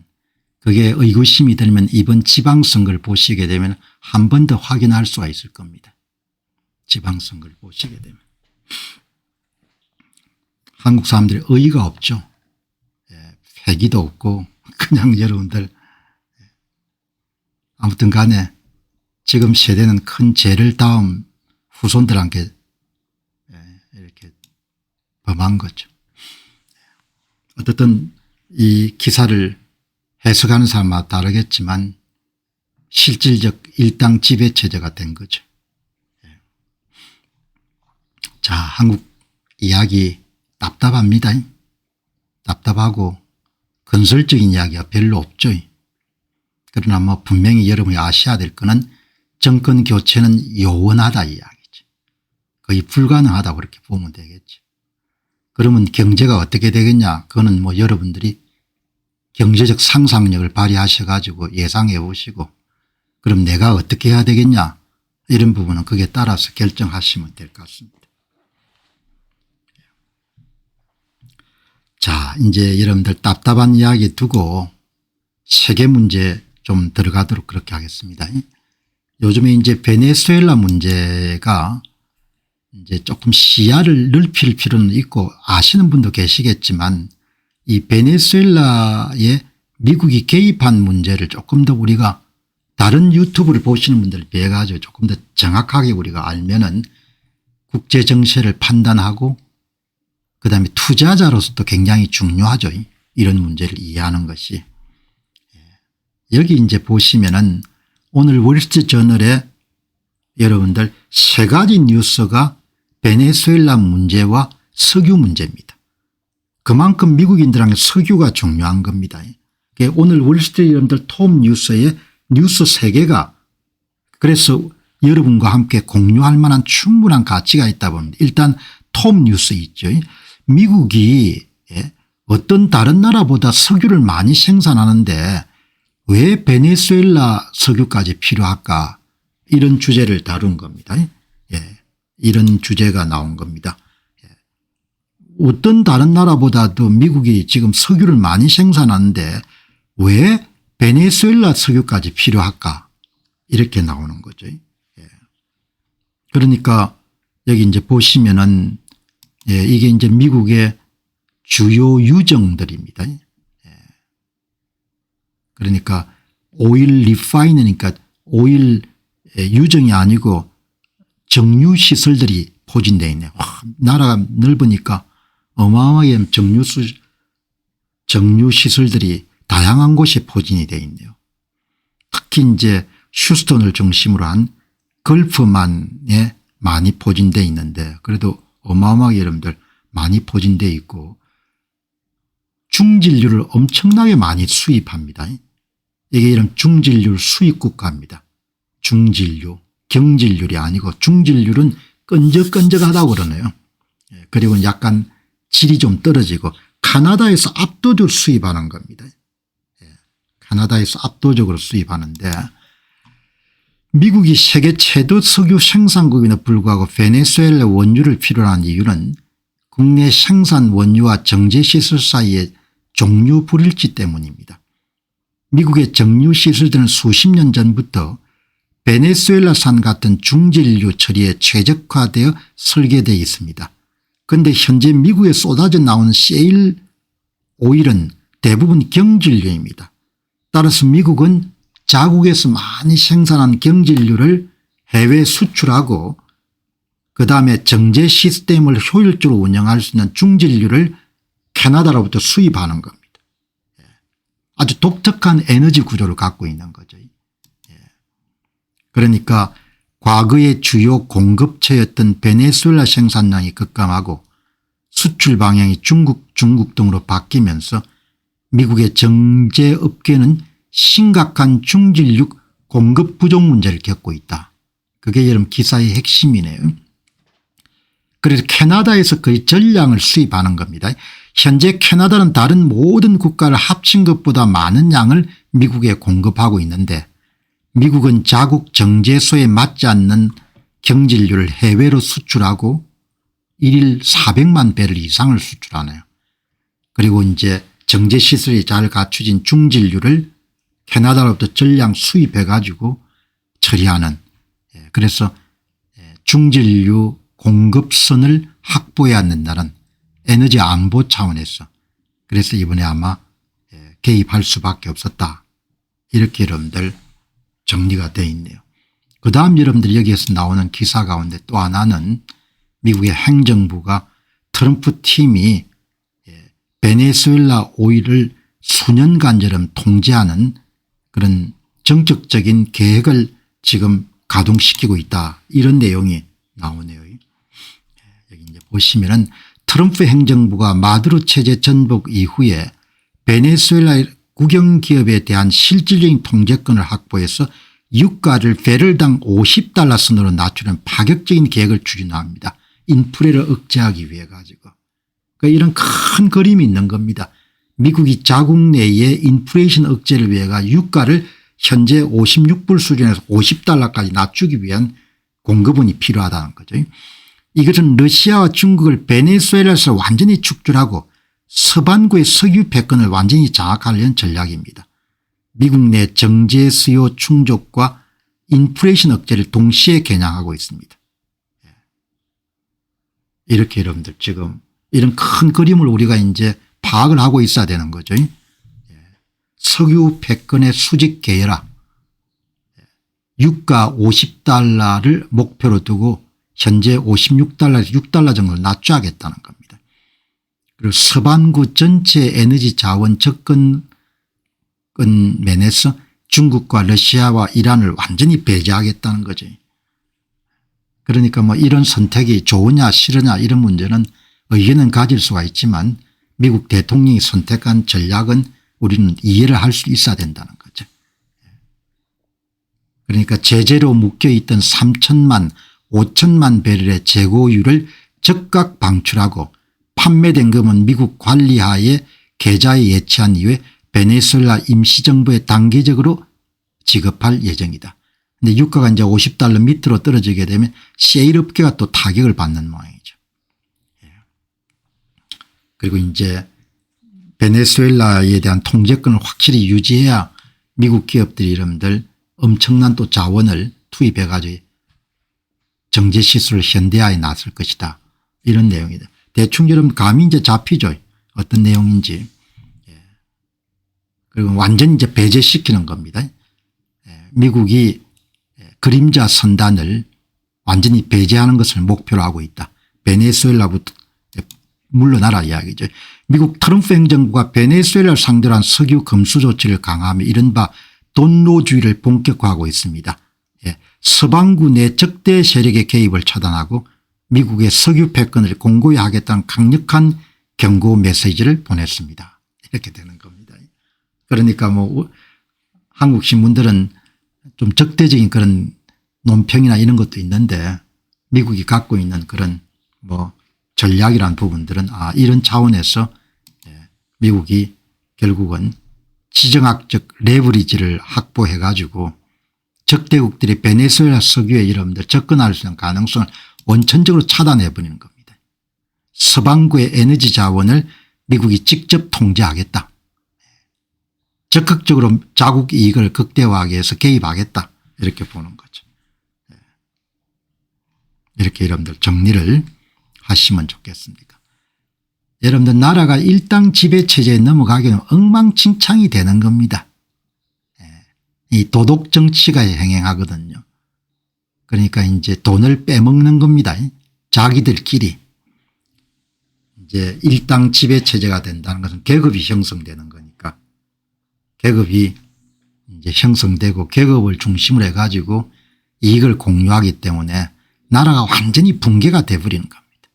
그게 의구심이 들면 이번 지방선거를 보시게 되면 한 번 더 확인할 수가 있을 겁니다. 지방선거를 보시게 되면. 한국 사람들이 의의가 없죠. 패기도 없고 그냥 여러분들 아무튼 간에 지금 세대는 큰 죄를 다음 후손들한테 이렇게 범한 거죠. 어떻든 이 기사를 해석하는 사람마다 다르겠지만 실질적 일당 지배체제가 된 거죠. 자, 한국 이야기 답답합니다. 답답하고 건설적인 이야기가 별로 없죠. 그러나 뭐 분명히 여러분이 아셔야 될 거는 정권 교체는 요원하다 이야기죠. 거의 불가능하다 그렇게 보면 되겠죠. 그러면 경제가 어떻게 되겠냐. 그거는 뭐 여러분들이 경제적 상상력을 발휘하셔 가지고 예상해 보시고 그럼 내가 어떻게 해야 되겠냐 이런 부분은 거기에 따라서 결정하시면 될 것 같습니다. 자, 이제 여러분들 답답한 이야기 두고 세계 문제 좀 들어가도록 그렇게 하겠습니다. 요즘에 이제 베네수엘라 문제가 이제 조금 시야를 넓힐 필요는 있고 아시는 분도 계시겠지만 이 베네수엘라에 미국이 개입한 문제를 조금 더 우리가 다른 유튜브를 보시는 분들 비해 가지고 조금 더 정확하게 우리가 알면은 국제 정세를 판단하고 그다음에 투자자로서도 굉장히 중요하죠. 이런 문제를 이해하는 것이. 여기 이제 보시면은 오늘 월스트리트 저널에 여러분들 3가지 뉴스가 베네수엘라 문제와 석유 문제입니다. 그만큼 미국인들한테 석유가 중요한 겁니다. 오늘 월스트리트 여러분들 톱 뉴스에 뉴스 3개가 그래서 여러분과 함께 공유할 만한 충분한 가치가 있다 봅니다. 일단 톱 뉴스 있죠. 미국이 어떤 다른 나라보다 석유를 많이 생산하는데 왜 베네수엘라 석유까지 필요할까 이런 주제를 다룬 겁니다. 이런 주제가 나온 겁니다. 어떤 다른 나라보다도 미국이 지금 석유를 많이 생산하는데 왜 베네수엘라 석유까지 필요할까 이렇게 나오는 거죠. 예. 그러니까 여기 이제 보시면은 예, 이게 이제 미국의 주요 유정들입니다. 예. 그러니까 오일 리파이너니까 오일 유정이 아니고 정유 시설들이 포진되어 있네요. 와, 나라가 넓으니까 어마어마하게 정유 시설들이 다양한 곳에 포진이 되어 있네요. 특히 이제 휴스턴을 중심으로 한 걸프만에 많이 포진되어 있는데 그래도 어마어마하게 여러분들 많이 포진되어 있고 중진류를 엄청나게 많이 수입합니다. 이게 이런 중진류 수입 국가입니다. 중진류, 경진류이 아니고 중진류는 끈적끈적하다고 그러네요. 그리고 약간 질이 좀 떨어지고 카나다에서 압도적으로 수입하는 겁니다. 카나다에서 압도적으로 수입하는데 미국이 세계 최대 석유 생산국임에도 불구하고 베네수엘라 원유를 필요로 한 이유는 국내 생산 원유와 정제시설 사이의 종류 불일치 때문입니다. 미국의 정유시설들은 수십 년 전부터 베네수엘라산 같은 중진류 처리에 최적화되어 설계되어 있습니다. 그런데 현재 미국에 쏟아져 나오는 셰일 오일은 대부분 경질류입니다. 따라서 미국은 자국에서 많이 생산한 경질류를 해외 수출하고 그다음에 정제 시스템을 효율적으로 운영할 수 있는 중진류를 캐나다로부터 수입하는 겁니다. 아주 독특한 에너지 구조를 갖고 있는 거죠. 그러니까 과거의 주요 공급처였던 베네수엘라 생산량이 급감하고 수출 방향이 중국 등으로 바뀌면서 미국의 정제업계는 심각한 중진류 공급 부족 문제를 겪고 있다. 그게 여러분 기사의 핵심이네요. 그래서 캐나다에서 거의 전량을 수입하는 겁니다. 현재 캐나다는 다른 모든 국가를 합친 것보다 많은 양을 미국에 공급하고 있는데 미국은 자국 정제소에 맞지 않는 경질류를 해외로 수출하고 일일 400만 배럴 이상을 수출하네요. 그리고 이제 정제시설이 잘 갖춰진 중진류를 캐나다로부터 전량 수입해 가지고 처리하는 그래서 중진류 공급선을 확보해야 한다는 에너지 안보 차원에서 그래서 이번에 아마 개입할 수밖에 없었다. 이렇게 여러분들 정리가 되어 있네요. 그다음 여러분들 여기에서 나오는 기사 가운데 또 하나는 미국의 행정부가 트럼프 팀이 베네수엘라 오일을 수년간처럼 통제하는 그런 정책적인 계획을 지금 가동시키고 있다. 이런 내용이 나오네요. 여기 이제 보시면은 트럼프 행정부가 마두로 체제 전복 이후에 베네수엘라 국영기업에 대한 실질적인 통제권을 확보해서 유가를 배럴당 50달러 선으로 낮추는 파격적인 계획을 추진합니다. 인플레를 억제하기 위해 가지고. 그러니까 이런 큰 그림이 있는 겁니다. 미국이 자국 내의 인플레이션 억제를 위해가 유가를 현재 56불 수준에서 50달러까지 낮추기 위한 공급원이 필요하다는 거죠. 이것은 러시아와 중국을 베네수엘라에서 완전히 축출하고 서반구의 석유 패권을 완전히 장악하려는 전략입니다. 미국 내 정제 수요 충족과 인플레이션 억제를 동시에 겨냥하고 있습니다. 이렇게 여러분들 지금 이런 큰 그림을 우리가 이제 파악을 하고 있어야 되는 거죠. 석유 패권의 수직 계열화 유가 50달러를 목표로 두고 현재 56달러에서 6달러 정도를 낮춰야겠다는 겁니다. 그리고 서반구 전체 에너지 자원 접근 면에서 중국과 러시아와 이란을 완전히 배제하겠다는 거죠. 그러니까 뭐 이런 선택이 좋으냐 싫으냐 이런 문제는 의견은 가질 수가 있지만 미국 대통령이 선택한 전략은 우리는 이해를 할 수 있어야 된다는 거죠. 그러니까 제재로 묶여있던 3천만 5천만 배럴의 재고율을 즉각 방출하고 판매된 금은 미국 관리하에 계좌에 예치한 이후에 베네수엘라 임시정부에 단계적으로 지급할 예정이다. 그런데 유가가 이제 50달러 밑으로 떨어지게 되면 셰일 업계가 또 타격을 받는 모양이죠. 그리고 이제 베네수엘라에 대한 통제권을 확실히 유지해야 미국 기업들이 여러분들 엄청난 또 자원을 투입해 가지고 정제시설을 현대화에 나설 것이다. 이런 내용이다. 대충 여러분 감이 이제 잡히죠. 어떤 내용인지. 그리고 완전히 이제 배제시키는 겁니다. 미국이 그림자 선단을 완전히 배제하는 것을 목표로 하고 있다. 베네수엘라부터 물러나라 이야기죠. 미국 트럼프 행정부가 베네수엘라를 상대로 한 석유 검수 조치를 강화하며 이른바 돈노주의를 본격화하고 있습니다. 서방구 내 적대 세력의 개입을 차단하고 미국의 석유 패권을 공고히 하겠다는 강력한 경고 메시지를 보냈습니다. 이렇게 되는 겁니다. 그러니까 뭐 한국 신문들은 좀 적대적인 그런 논평이나 이런 것도 있는데 미국이 갖고 있는 그런 뭐 전략이라는 부분들은 이런 차원에서 미국이 결국은 지정학적 레버리지를 확보해 가지고 적대국들이 베네수엘라 석유에 여러분들 접근할 수 있는 가능성을 원천적으로 차단해 버리는 겁니다. 서방구의 에너지 자원을 미국이 직접 통제하겠다. 적극적으로 자국 이익을 극대화하기 위해서 개입하겠다. 이렇게 보는 거죠. 이렇게 여러분들 정리를 하시면 좋겠습니다. 여러분들 나라가 일당 지배체제에 넘어가기는 엉망진창이 되는 겁니다. 이 도덕정치가 행행하거든요. 그러니까 이제 돈을 빼먹는 겁니다. 자기들끼리. 이제 일당 지배체제가 된다는 것은 계급이 형성되는 거니까. 계급이 이제 형성되고 계급을 중심으로 해가지고 이익을 공유하기 때문에 나라가 완전히 붕괴가 돼버리는 겁니다.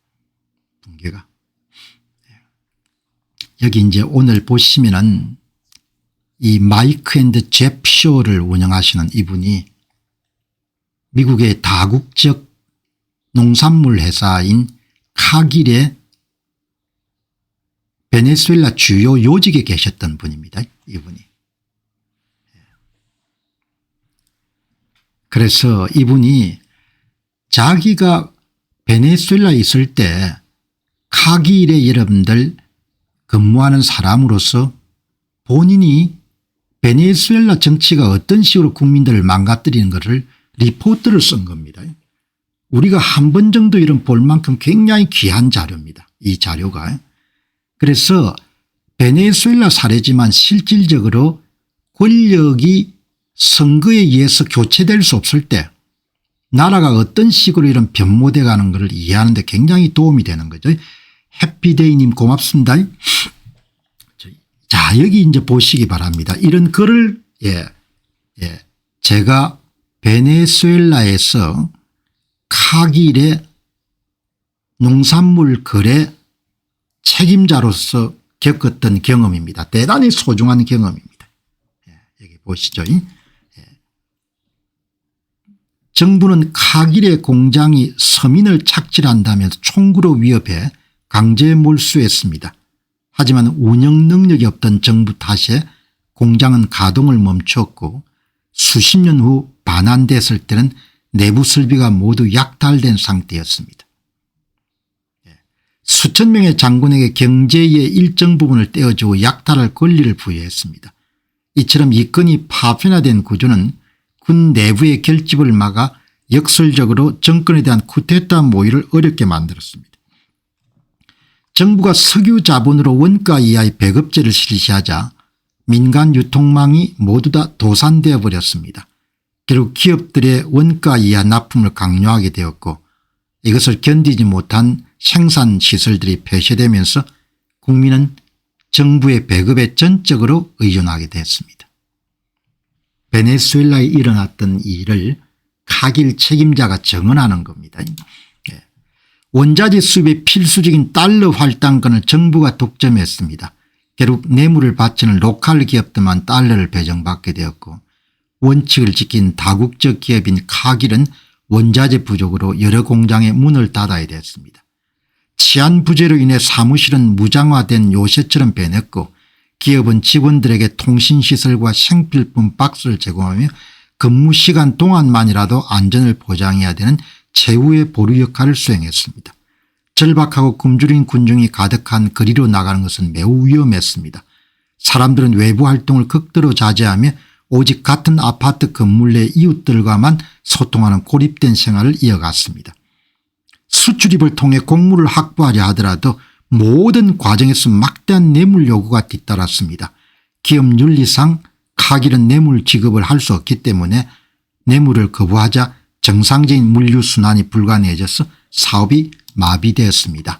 붕괴가. 여기 이제 오늘 보시면은 이 마이크 앤드 잽쇼를 운영하시는 이분이 미국의 다국적 농산물 회사인 카길의 베네수엘라 주요 요직에 계셨던 분입니다. 이분이. 그래서 이분이 자기가 베네수엘라에 있을 때 카길의 여러분들 근무하는 사람으로서 본인이 베네수엘라 정치가 어떤 식으로 국민들을 망가뜨리는 것을 리포트를 쓴 겁니다. 우리가 한 번 정도 이런 볼 만큼 굉장히 귀한 자료입니다. 이 자료가. 그래서 베네수엘라 사례지만 실질적으로 권력이 선거에 의해서 교체될 수 없을 때 나라가 어떤 식으로 이런 변모돼 가는 것을 이해하는 데 굉장히 도움이 되는 거죠. 해피데이님 고맙습니다. 자, 여기 이제 보시기 바랍니다. 이런 글을 제가 베네수엘라에서 카길의 농산물 거래 책임자로서 겪었던 경험입니다. 대단히 소중한 경험입니다. 여기 보시죠. 정부는 카길의 공장이 서민을 착취한다면서 총구로 위협해 강제 몰수했습니다. 하지만 운영 능력이 없던 정부 탓에 공장은 가동을 멈췄고 수십 년 후 반환됐을 때는 내부 설비가 모두 약탈된 상태였습니다. 수천 명의 장군에게 경제의 일정 부분을 떼어주고 약탈할 권리를 부여했습니다. 이처럼 이권이 파편화된 구조는 군 내부의 결집을 막아 역설적으로 정권에 대한 쿠데타 모의를 어렵게 만들었습니다. 정부가 석유 자본으로 원가 이하의 배급제를 실시하자 민간 유통망이 모두 다 도산되어 버렸습니다. 결국 기업들의 원가 이하 납품을 강요하게 되었고 이것을 견디지 못한 생산시설들이 폐쇄되면서 국민은 정부의 배급에 전적으로 의존하게 됐습니다. 베네수엘라에 일어났던 일을 카길 책임자가 증언하는 겁니다. 원자재 수입의 필수적인 달러 활당권을 정부가 독점했습니다. 결국 뇌물을 바치는 로컬 기업들만 달러를 배정받게 되었고 원칙을 지킨 다국적 기업인 카길은 원자재 부족으로 여러 공장의 문을 닫아야 됐습니다. 치안 부재로 인해 사무실은 무장화된 요새처럼 변했고 기업은 직원들에게 통신시설과 생필품 박스를 제공하며 근무 시간 동안만이라도 안전을 보장해야 되는 최후의 보루 역할을 수행했습니다. 절박하고 굶주린 군중이 가득한 거리로 나가는 것은 매우 위험했습니다. 사람들은 외부 활동을 극도로 자제하며 오직 같은 아파트 건물 내 이웃들과만 소통하는 고립된 생활을 이어갔습니다. 수출입을 통해 곡물을 확보하려 하더라도 모든 과정에서 막대한 뇌물 요구가 뒤따랐습니다. 기업 윤리상 카길은 뇌물 지급을 할 수 없기 때문에 뇌물을 거부하자 정상적인 물류순환이 불가능해져서 사업이 마비되었습니다.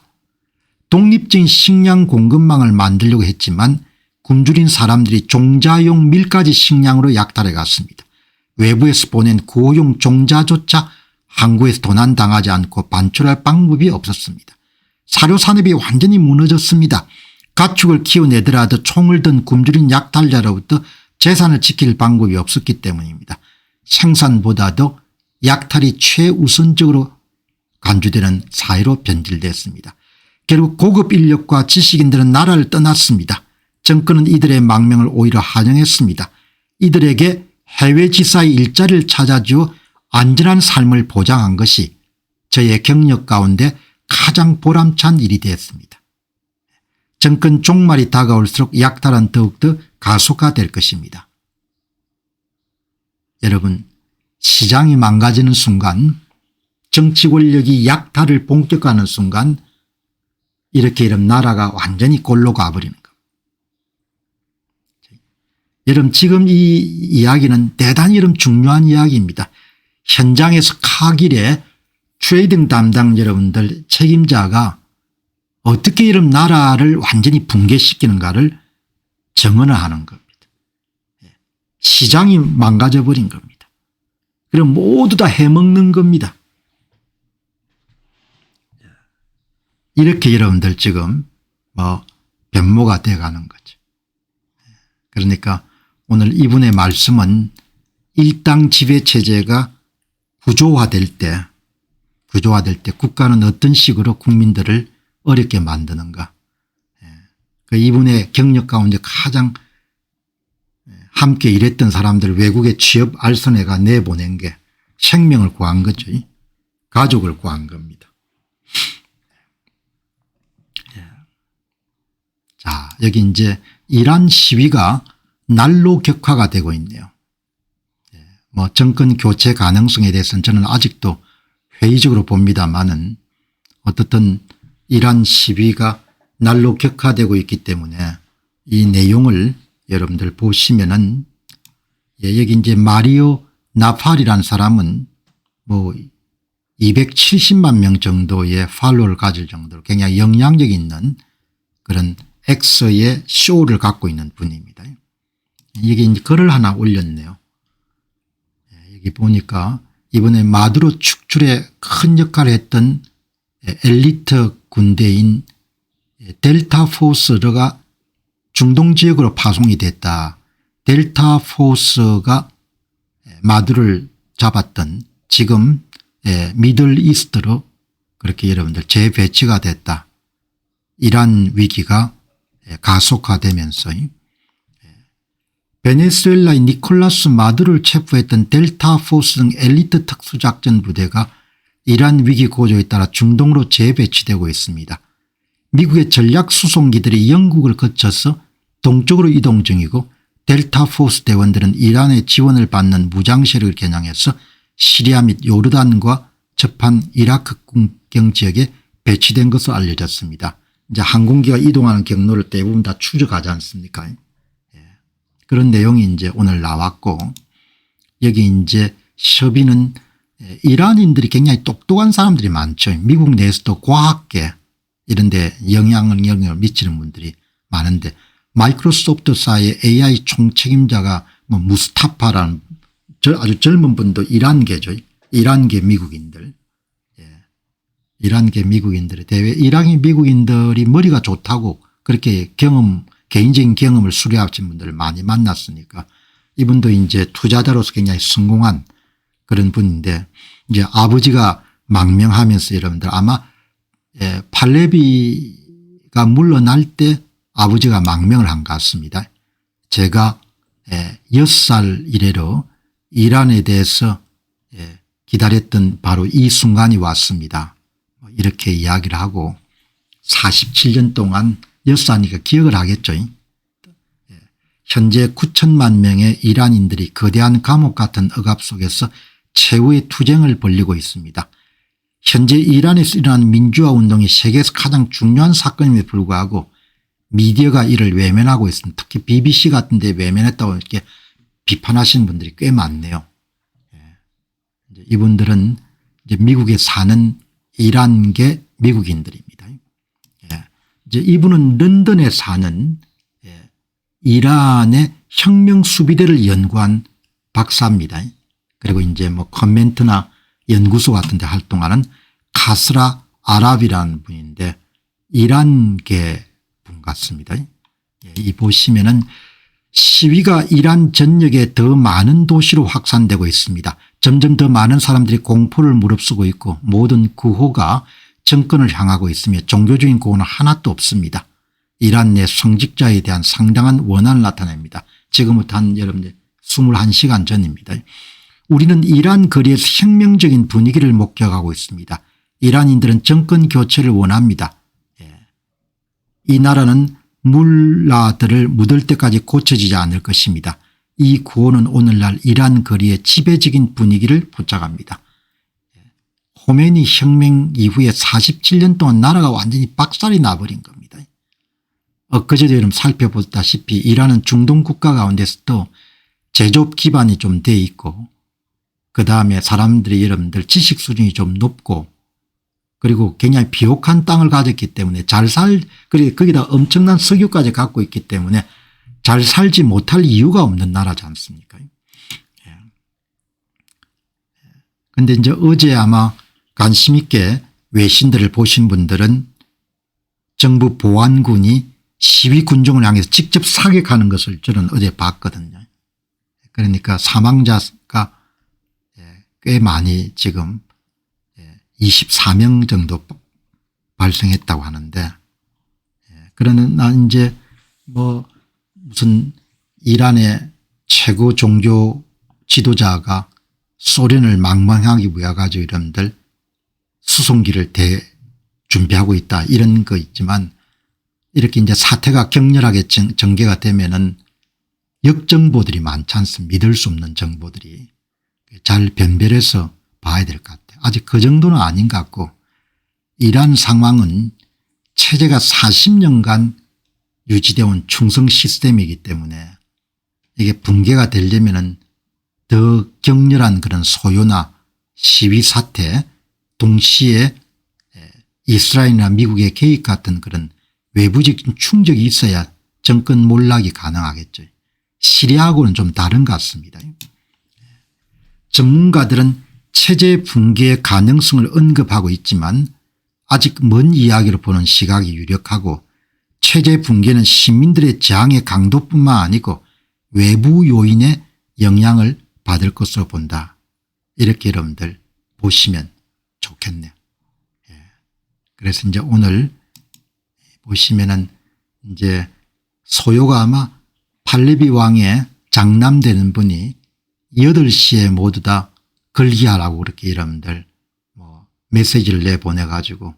독립적인 식량 공급망을 만들려고 했지만 굶주린 사람들이 종자용 밀가지 식량으로 약탈해 갔습니다. 외부에서 보낸 구호용 종자조차 항구에서 도난당하지 않고 반출할 방법이 없었습니다. 사료산업이 완전히 무너졌습니다. 가축을 키워내더라도 총을 든 굶주린 약탈자로부터 재산을 지킬 방법이 없었기 때문입니다. 생산보다도 약탈이 최우선적으로 간주되는 사회로 변질됐습니다. 결국 고급 인력과 지식인들은 나라를 떠났습니다. 정권은 이들의 망명을 오히려 환영했습니다. 이들에게 해외 지사의 일자리를 찾아주어 안전한 삶을 보장한 것이 저의 경력 가운데 가장 보람찬 일이 되었습니다. 정권 종말이 다가올수록 약탈은 더욱더 가속화될 것입니다. 여러분, 시장이 망가지는 순간, 정치 권력이 약탈을 본격화하는 순간 이렇게 나라가 완전히 골로 가버리는 겁니다. 여러분, 지금 이 이야기는 대단히 중요한 이야기입니다. 현장에서 카길의 트레이딩 담당 여러분들 책임자가 어떻게 나라를 완전히 붕괴시키는가를 정언을 하는 겁니다. 시장이 망가져 버린 겁니다. 그럼 모두 다 해먹는 겁니다. 이렇게 여러분들 지금 변모가 돼가는 거죠. 그러니까 오늘 이분의 말씀은 일당 지배체제가 구조화될 때 국가는 어떤 식으로 국민들을 어렵게 만드는가. 이분의 경력 가운데 가장 함께 일했던 사람들 외국에 취업 알선회가 내보낸 게 생명을 구한 거죠. 가족을 구한 겁니다. 자, 여기 이제 이란 시위가 날로 격화가 되고 있네요. 정권 교체 가능성에 대해서는 저는 아직도 회의적으로 봅니다만은 어떻든 이란 시위가 날로 격화되고 있기 때문에 이 내용을 여러분들 보시면은 여기 이제 마리오 나팔이라는 사람은 270만 명 정도의 팔로워를 가질 정도로 굉장히 영향력 있는 그런 X의 쇼를 갖고 있는 분입니다. 이게 이제 글을 하나 올렸네요. 여기 보니까 이번에 마두로 축출에 큰 역할을 했던 엘리트 군대인 델타 포스가 중동 지역으로 파송이 됐다. 델타 포스가 마두를 잡았던 지금 미들 이스트로 그렇게 여러분들 재배치가 됐다. 이란 위기가 가속화되면서 베네수엘라의 니콜라스 마두로를 체포했던 델타 포스 등 엘리트 특수작전 부대가 이란 위기 고조에 따라 중동으로 재배치되고 있습니다. 미국의 전략 수송기들이 영국을 거쳐서 동쪽으로 이동 중이고 델타 포스 대원들은 이란의 지원을 받는 무장 세력을 겨냥해서 시리아 및 요르단과 접한 이라크 국경 지역에 배치된 것으로 알려졌습니다. 이제 항공기가 이동하는 경로를 대부분 다 추적하지 않습니까? 그런 내용이 이제 오늘 나왔고, 여기 이제 협의는 이란인들이 굉장히 똑똑한 사람들이 많죠. 미국 내에서도 과학계 이런 데 영향을 미치는 분들이 많은데, 마이크로소프트사의 AI 총책임자가 무스타파라는 아주 젊은 분도 이란계죠. 이란계 미국인들. 이란계 미국인들의 대회, 이란계 미국인들이 머리가 좋다고 그렇게 개인적인 경험을 수려하신 분들을 많이 만났으니까 이분도 이제 투자자로서 굉장히 성공한 그런 분인데, 이제 아버지가 망명하면서 여러분들 아마 팔레비가 물러날 때 아버지가 망명을 한 것 같습니다. 제가 6살 이래로 이란에 대해서 기다렸던 바로 이 순간이 왔습니다. 이렇게 이야기를 하고 47년 동안 6살이니까 기억을 하겠죠. 현재 9천만 명의 이란인들이 거대한 감옥 같은 억압 속에서 최후의 투쟁을 벌이고 있습니다. 현재 이란에서 일어난 민주화 운동이 세계에서 가장 중요한 사건임에도 불구하고 미디어가 이를 외면하고 있습니다. 특히 BBC 같은 데 외면했다고 이렇게 비판하시는 분들이 꽤 많네요. 이분들은 이제 미국에 사는 이란계 미국인들입니다. 이제 이분은 런던에 사는 이란의 혁명 수비대를 연구한 박사입니다. 그리고 이제 뭐 커멘트나 연구소 같은 데 활동하는 카스라 아랍이라는 분인데 이란계 분 같습니다. 이 보시면은 시위가 이란 전역에 더 많은 도시로 확산되고 있습니다. 점점 더 많은 사람들이 공포를 무릅쓰고 있고 모든 구호가 정권을 향하고 있으며 종교적인 구호는 하나도 없습니다. 이란 내 성직자에 대한 상당한 원한을 나타냅니다. 지금부터 한 여러분들 21시간 전입니다. 우리는 이란 거리에서 혁명적인 분위기를 목격하고 있습니다. 이란인들은 정권 교체를 원합니다. 이 나라는 물라들을 묻을 때까지 고쳐지지 않을 것입니다. 이 구호는 오늘날 이란 거리의 지배적인 분위기를 포착합니다. 호메니 혁명 이후에 47년 동안 나라가 완전히 박살이 나버린 겁니다. 엊그제도 여러분 살펴보다시피 이란은 중동 국가 가운데서도 제조업 기반이 좀 돼 있고 그다음에 사람들이 여러분들 지식 수준이 좀 높고 그리고 굉장히 비옥한 땅을 가졌기 때문에 그리고 거기다 엄청난 석유까지 갖고 있기 때문에 잘 살지 못할 이유가 없는 나라지 않습니까? 그런데 이제 어제 아마 관심 있게 외신들을 보신 분들은 정부 보안군이 시위 군중을 향해서 직접 사격하는 것을 저는 어제 봤거든요. 그러니까 사망자가 꽤 많이 지금 24명 정도 발생했다고 하는데 그러나 이제 뭐 무슨 이란의 최고 종교 지도자가 소련을 망망하기 위해 가지고 이런들 수송기를 준비하고 있다 이런 거 있지만 이렇게 이제 사태가 격렬하게 전개가 되면은 역정보들이 많지 않습니까? 믿을 수 없는 정보들이 잘 변별해서 봐야 될 것 같아요. 아직 그 정도는 아닌 것 같고 이란 상황은 체제가 40년간 유지되어 온 충성 시스템이기 때문에 이게 붕괴가 되려면은 더 격렬한 그런 소요나 시위 사태 동시에 이스라엘이나 미국의 개입 같은 그런 외부적인 충격이 있어야 정권 몰락이 가능하겠죠. 시리아하고는 좀 다른 것 같습니다. 전문가들은 체제 붕괴의 가능성을 언급하고 있지만 아직 먼 이야기로 보는 시각이 유력하고 체제 붕괴는 시민들의 저항의 강도뿐만 아니고 외부 요인의 영향을 받을 것으로 본다. 이렇게 여러분들 보시면 좋겠네요. 그래서 이제 오늘 보시면은 이제 소요가 아마 팔레비 왕의 장남되는 분이 8시에 모두 다 걸기하라고 그렇게 여러분들 뭐 메시지를 내보내 가지고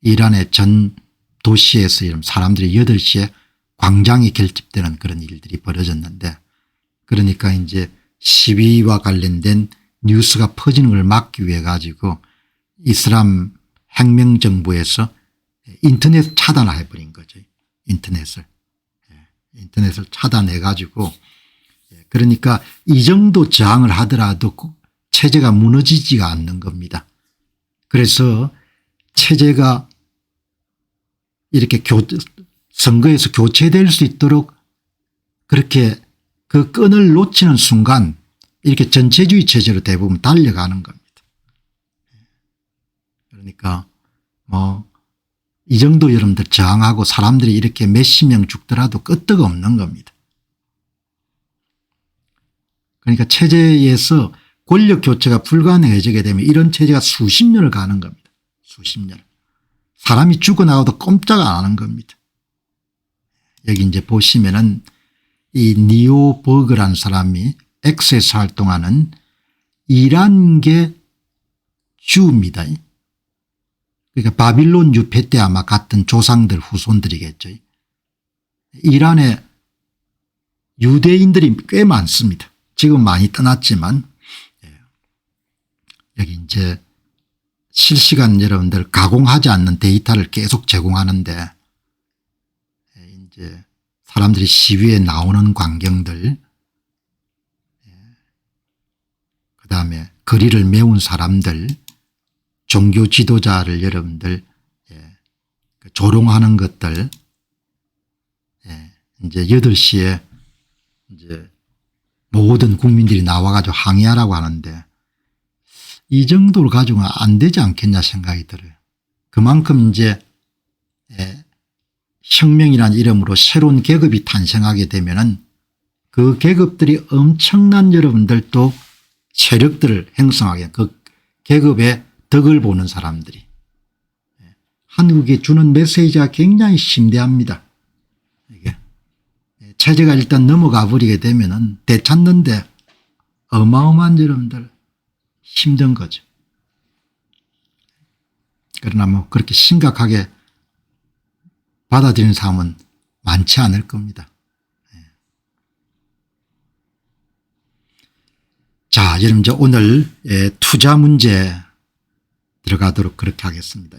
이란의 전 도시에서 이런 사람들이 8시에 광장이 결집되는 그런 일들이 벌어졌는데 그러니까 이제 시위와 관련된 뉴스가 퍼지는 걸 막기 위해 가지고 이슬람 혁명정부에서 인터넷 차단을 해버린 거죠. 인터넷을 차단해 가지고 그러니까 이 정도 저항을 하더라도 체제가 무너지지가 않는 겁니다. 그래서 체제가 이렇게 선거에서 교체될 수 있도록 그렇게 그 끈을 놓치는 순간 이렇게 전체주의 체제로 대부분 달려가는 겁니다. 그러니까 뭐 이 정도 여러분들 저항하고 사람들이 이렇게 몇십 명 죽더라도 끄떡 없는 겁니다. 그러니까 체제에서 권력 교체가 불가능해지게 되면 이런 체제가 수십 년을 가는 겁니다. 수십 년. 사람이 죽어나가도 꼼짝 안 하는 겁니다. 여기 이제 보시면은 이 니오 버그라는 사람이 X에서 활동하는 이란계 주입니다. 그러니까 바빌론 유폐 때 아마 같은 조상들 후손들이겠죠. 이란의 유대인들이 꽤 많습니다. 지금 많이 떠났지만 여기 이제 실시간 여러분들 가공하지 않는 데이터를 계속 제공하는데 이제 사람들이 시위에 나오는 광경들, 그다음에 거리를 메운 사람들, 종교 지도자를 여러분들 조롱하는 것들, 이제 8시에 이제 모든 국민들이 나와가지고 항의하라고 하는데 이 정도를 가지고는 안 되지 않겠냐 생각이 들어요. 그만큼 이제 혁명이라는 이름으로 새로운 계급이 탄생하게 되면은 그 계급들이 엄청난 여러분들 또 세력들을 형성하게, 그 계급의 덕을 보는 사람들이 한국에 주는 메시지가 굉장히 심대합니다. 이게 체제가 일단 넘어가 버리게 되면은 되찾는데 어마어마한 여러분들 힘든 거죠. 그러나 뭐 그렇게 심각하게 받아들이는 사람은 많지 않을 겁니다. 자, 여러분 이제 오늘 투자 문제 들어가도록 그렇게 하겠습니다.